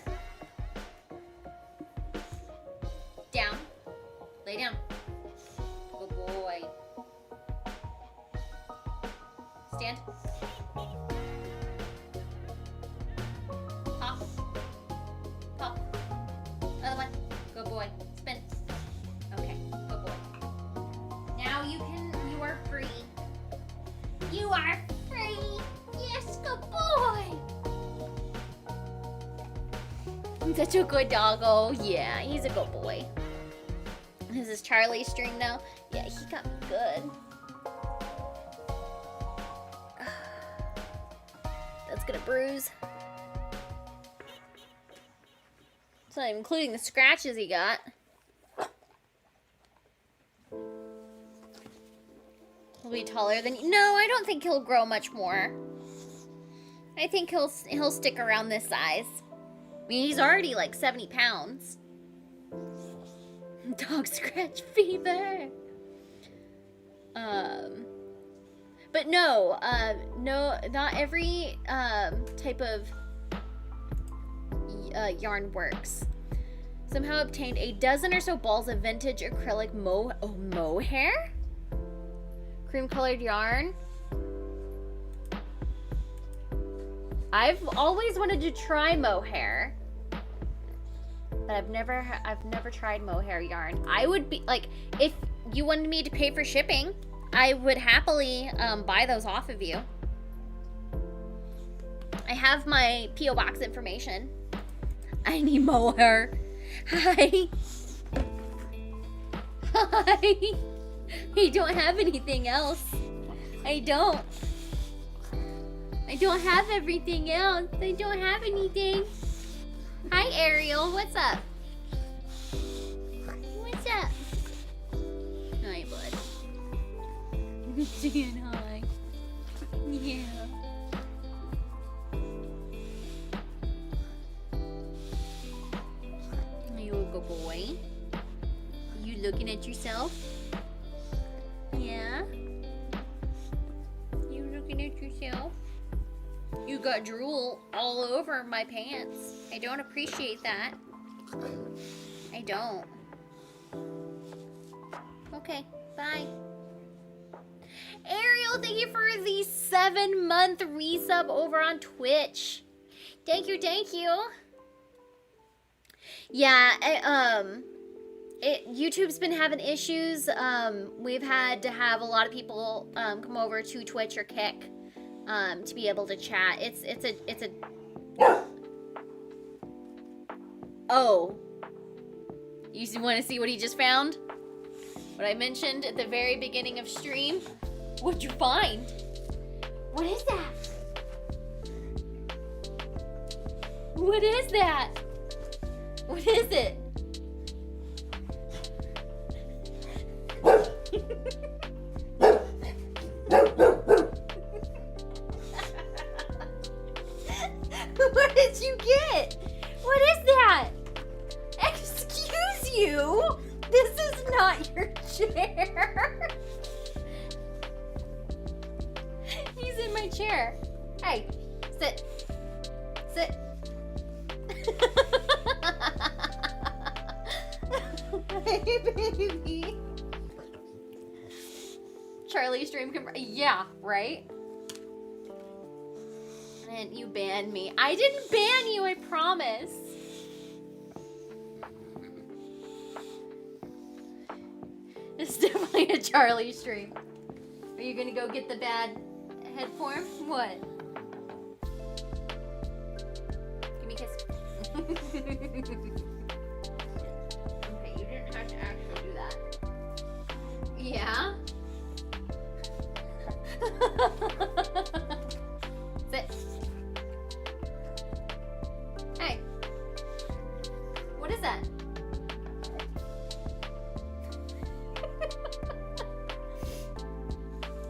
A: Down. Lay down. Good boy. Stand. Pop. Pop. Other one. Good boy. Spin. Okay. Good boy. Now you are free. You are free. Yes, good boy. Such a good doggo. Yeah, he's a good boy. This is Charlie's stream now. Yeah, he got me good. That's gonna bruise. It's not even including the scratches he got. He'll be taller than you. No, I don't think he'll grow much more. I think he'll stick around this size. I mean, he's already like 70 pounds. Dog scratch fever. But no, not every type of yarn works. Somehow obtained a dozen or so balls of vintage acrylic mohair? Cream colored yarn. I've always wanted to try mohair, but I've never tried mohair yarn. I would be like, if you wanted me to pay for shipping, I would happily buy those off of you. I have my P.O. box information. I need mohair. Hi. Hi. I don't have anything else. I don't have everything else. I don't have anything. Hi, Ariel. What's up? What's up? Hi, bud. Saying hi. Yeah. You a good boy? You looking at yourself? Yeah? You looking at yourself? You got drool all over my pants. I don't appreciate that. I don't. Okay, bye. Ariel, thank you for the 7-month resub over on Twitch. Thank you, thank you. Yeah, YouTube's been having issues. We've had to have a lot of people come over to Twitch or Kick to be able to chat. It's a Oh. You want to see what he just found? What I mentioned at the very beginning of stream? What'd you find? What is that? What is that? What is it? What did you get? What is that? Excuse you? This is not your chair. He's in my chair. Hey, sit. Sit. Hey, baby. Charlie stream yeah, right? And you banned me. I didn't ban you, I promise. It's definitely a Charlie stream. Are you gonna go get the bad head form? What? Give me a kiss. Okay, you didn't have to actually do that. Yeah? Sit. Hey. What is that?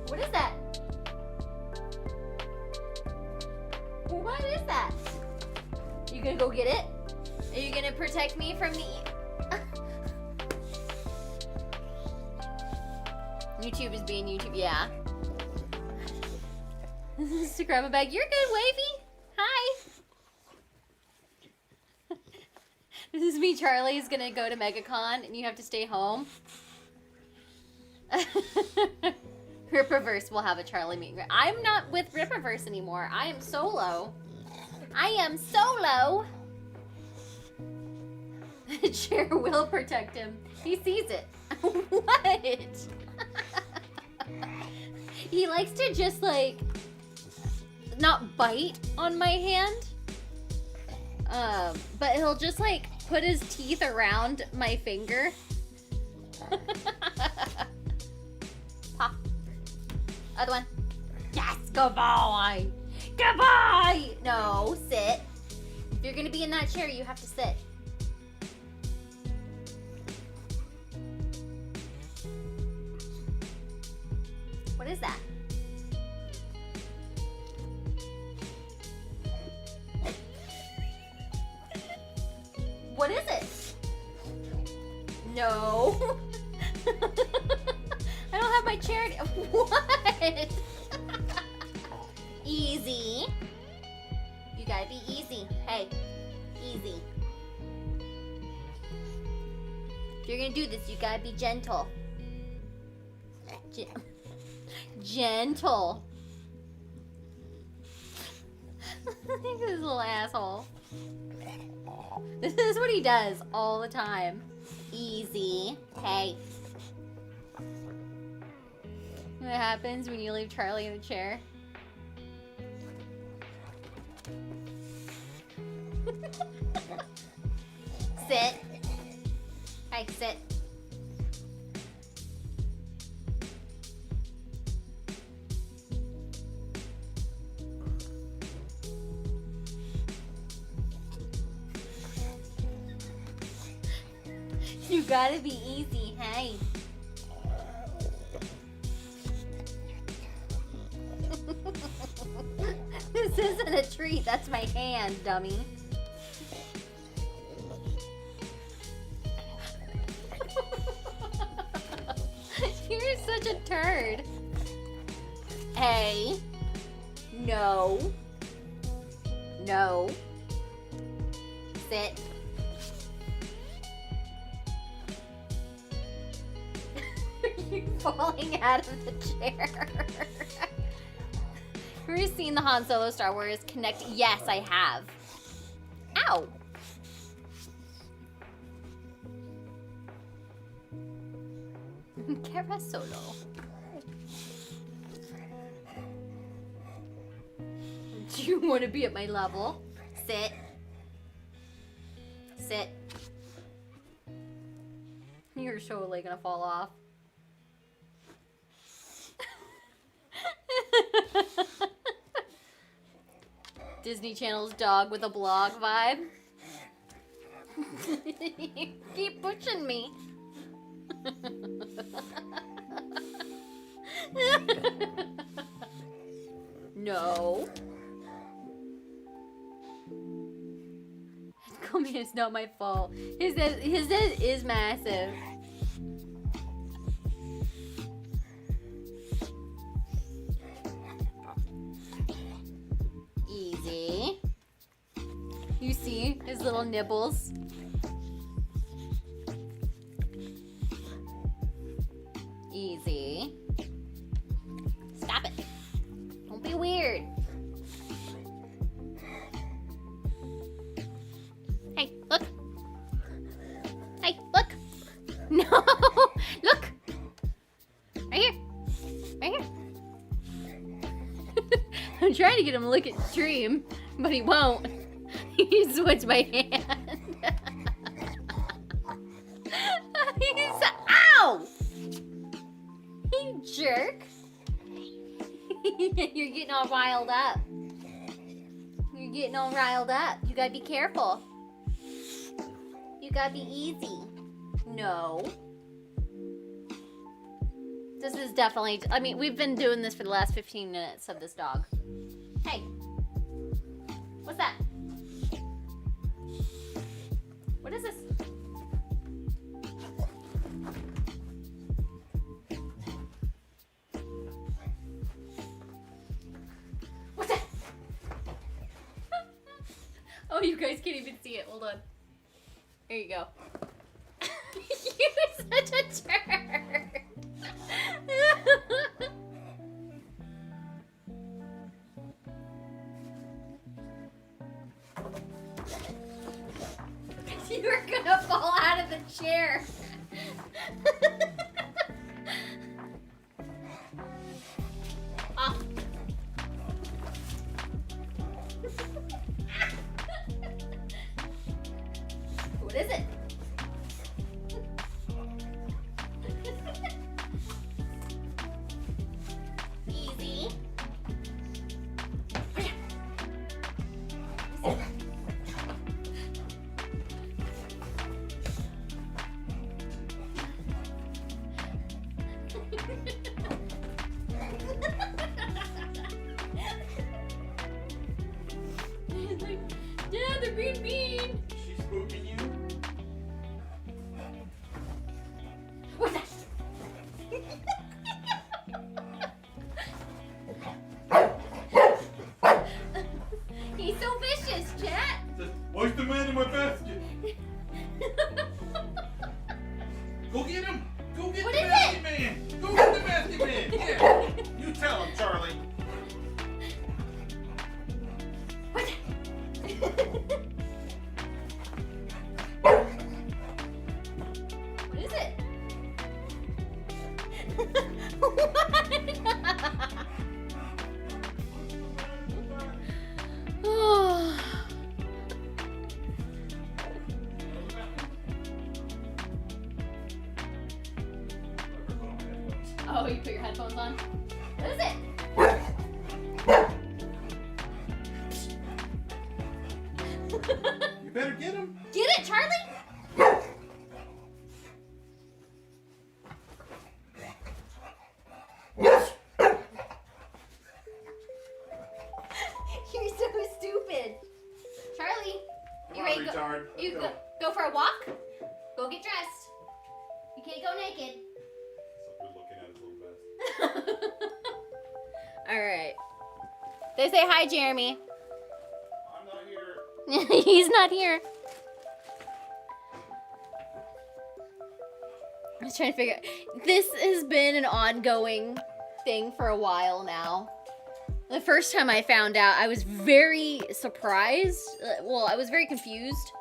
A: What is that? gonna go get it? Are you gonna protect me from the... YouTube is being YouTube, yeah. This is to grab a bag. You're good, Wavy. Hi. This is me, Charlie's gonna go to MegaCon and you have to stay home. Rippaverse will have a Charlie meet and greet. I'm not with Rippaverse anymore. I am solo. I am solo. The chair will protect him. He sees it. What? He likes to just like not bite on my hand. But he'll just like put his teeth around my finger. Pop. Other one. Yes, good boy. Good boy. No, sit. If you're gonna be in that chair, you have to sit. What is that? What is it? No. I don't have my chair. What? Easy. You gotta be easy. Hey, easy. If you're gonna do this, you gotta be gentle. Gentle. This little asshole. This is what he does all the time. Easy. Hey. What happens when you leave Charlie in the chair? Sit. Hey, sit. You gotta be easy, hey. This isn't a treat, that's my hand, dummy. You're such a turd. Hey. No. No. Sit. You're falling out of the chair. Have you seen the Han Solo Star Wars Connect? Yes, I have. Ow! Kara Solo. Do you want to be at my level? Sit. Sit. You're totally gonna fall off. Disney Channel's dog with a blog vibe. You keep pushing me. No. Call me, it's not my fault. His head is massive. Easy. You see his little nibbles? Easy. Stop it. Don't be weird. Hey, look. Hey, look. No. Look. Right here. Right here. I'm trying to get him to look at the stream, but he won't. He switched my hand. He's... Ow! You jerk. You're getting all riled up. You're getting all riled up. You gotta be careful. You gotta be easy. No. This is definitely... I mean, we've been doing this for the last 15 minutes of this dog. Hey. What's that? Oh, you guys can't even see it. Hold on. There you go. You're such a turd. You were gonna fall out of the chair. Oh. What is it? Easy.
B: Oh.
A: He's like, Dad, they're being mean.
B: She's spooking you?
A: What's that? He's so vicious, chat.
B: Says, why's the man in my basket? Go get him! Go get
A: What
B: the
A: is
B: basket
A: it?
B: man! Go get the basket man! Yeah! You tell him, Charlie.
A: What? What is it? Oh. Oh, you put your headphones on? What is it?
B: You better get him.
A: Get it, Charlie? You're so stupid. Charlie,
B: Come
A: you
B: on,
A: ready to go?
B: retard.
A: You
B: Let's
A: go for a walk? Go get dressed. You can't go naked.
B: So good looking at his little vest.
A: All right. They say hi, Jeremy.
B: I'm not here.
A: He's not here. I was trying to figure out. This has been an ongoing thing for a while now. The first time I found out, I was very surprised. Well, I was very confused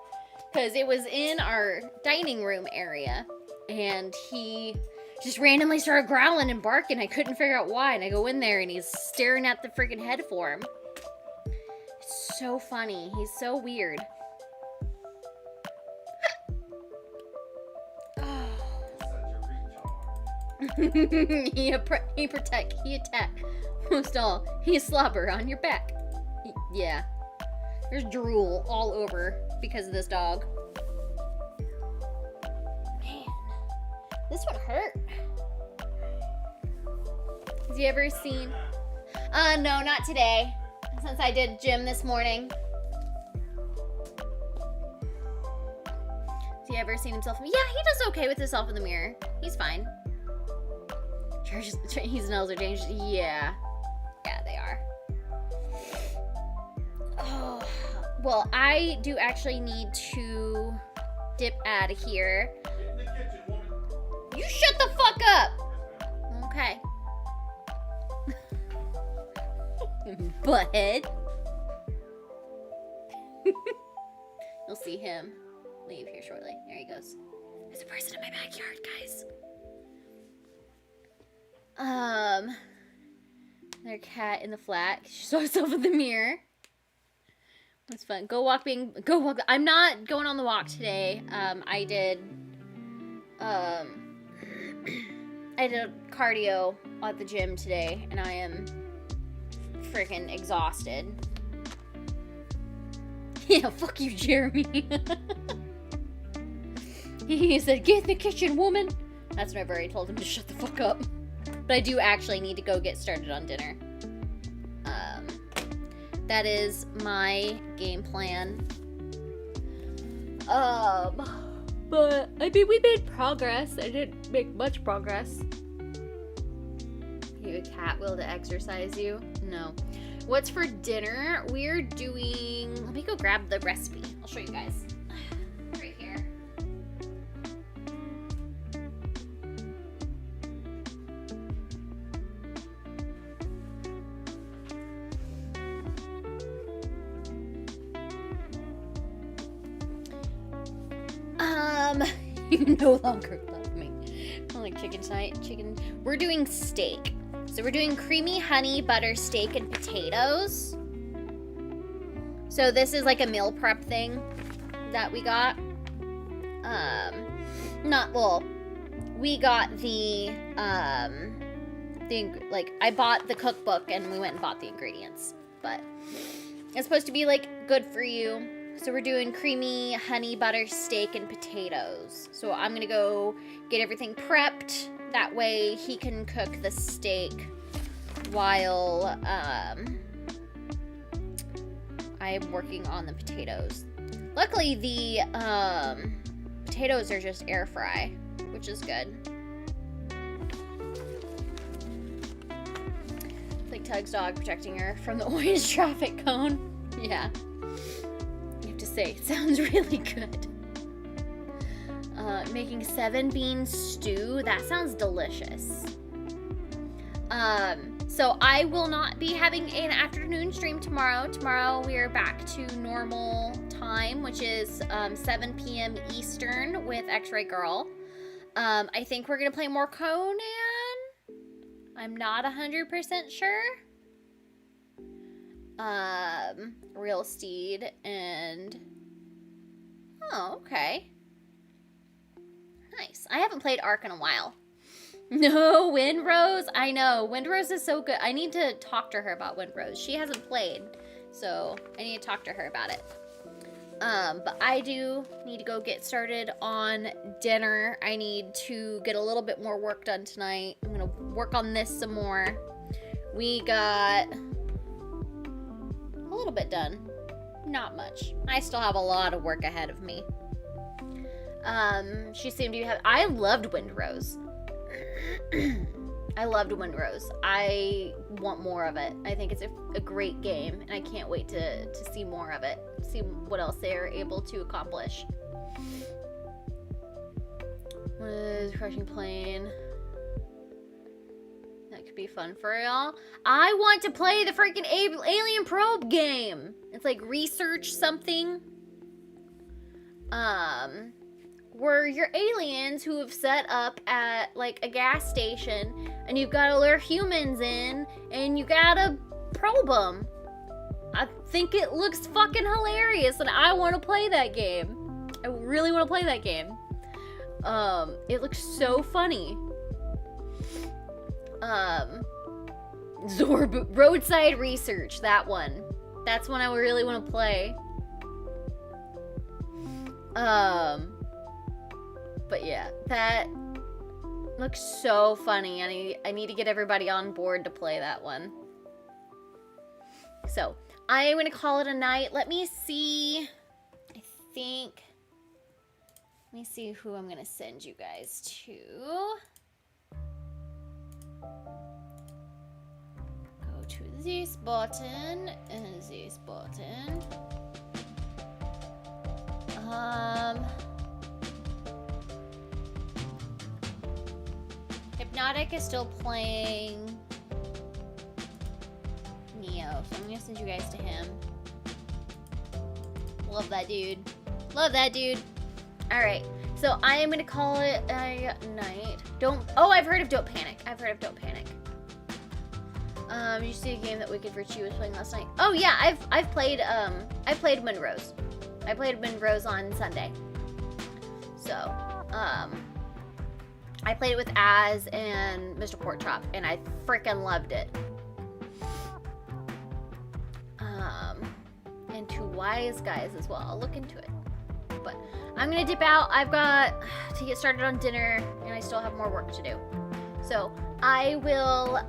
A: because it was in our dining room area and he just randomly started growling and barking. I couldn't figure out why. And I go in there and he's staring at the freaking head form. It's so funny. He's so weird.
B: Set your reach hard.
A: he attack. Most all, he slobber on your back. Yeah. There's drool all over because of this dog. Man, this would hurt. Has he ever seen? No, not today. Since I did gym this morning. Has he ever seen himself? Yeah, he does okay with himself in the mirror. He's fine. His nails are dangerous. Yeah. Yeah, they are. Oh, well, I do actually need to dip out of here.
B: Get in the kitchen, woman.
A: You shut the fuck up! Okay. Butthead. You'll see him leave here shortly. There he goes. There's a person in my backyard, guys. Their cat in the flat. She saw herself in the mirror. That's fun. Go walk. I'm not going on the walk today. I did cardio at the gym today, and I am freaking exhausted. Yeah, fuck you, Jeremy. He said, "Get in the kitchen, woman." That's what I've already told him to shut the fuck up. But I do actually need to go get started on dinner. That is my game plan. But I mean, we made progress. I didn't make much progress. You a cat will to exercise you? No. What's for dinner? We're doing. Let me go grab grab the recipe. I'll show you guys. Right here. You no longer love me. I like chicken tonight. Chicken. We're doing steak. So we're doing creamy honey butter steak and potatoes. So this is like a meal prep thing that we got. We got I bought the cookbook and we went and bought the ingredients. But it's supposed to be like good for you. So we're doing creamy honey butter steak and potatoes. So I'm gonna go get everything prepped. That way he can cook the steak while I'm working on the potatoes. Luckily the potatoes are just air fry, which is good. It's like Tug's dog protecting her from the orange traffic cone. Yeah. To say it sounds really good. Making 7-bean stew, that sounds delicious. So I will not be having an afternoon stream tomorrow. Tomorrow we are back to normal time, which is 7 p.m. Eastern with X-Ray Girl. I think we're gonna play more Conan. I'm not 100% sure. Real Steed and okay, nice. I haven't played Ark in a while. No, Windrose. I know Windrose is so good. I need to talk to her about Windrose. She hasn't played, so I need to talk to her about it. But I do need to go get started on dinner. I need to get a little bit more work done tonight. I'm gonna work on this some more. We got a little bit done. Not much. I still have a lot of work ahead of me. She seemed to have... I loved Windrose. I loved Windrose. I want more of it. I think it's a great game, and I can't wait to see more of it. See what else they are able to accomplish. What is Crushing Plane? That could be fun for y'all. I want to play the freaking Alien Probe game. It's like research something. Where you're aliens who have set up at like a gas station and you've got to lure humans in and you gotta probe them. I think it looks fucking hilarious and I want to play that game. I really want to play that game. It looks so funny. Roadside Research, that one. That's one I really want to play. But yeah, that looks so funny. I need to get everybody on board to play that one. So, I'm going to call it a night. Let me see. Let me see who I'm going to send you guys to. Go to this button and this button. Hypnotic is still playing Neo, so I'm gonna send you guys to him. Love that dude. Love that dude. Alright, so I am gonna call it a night. I've heard of Don't Panic. You see a game that Wicked Virtue was playing last night? Oh yeah, I've played Monrose. I played Monrose on Sunday. So, I played it with Az and Mr. Porkchop, and I freaking loved it. And Two Wise Guys as well. I'll look into it. But I'm gonna dip out. I've got to get started on dinner, and I still have more work to do. So I will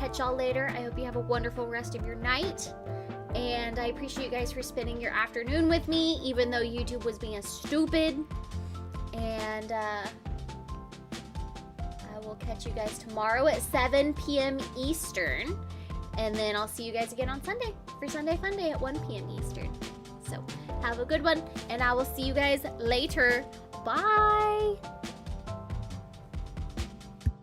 A: catch y'all later. I hope you have a wonderful rest of your night. And I appreciate you guys for spending your afternoon with me, even though YouTube was being stupid. And I will catch you guys tomorrow at 7 p.m. Eastern. And then I'll see you guys again on Sunday for Sunday Fun Day at 1 p.m. Eastern. So So have a good one, and I will see you guys later. Bye.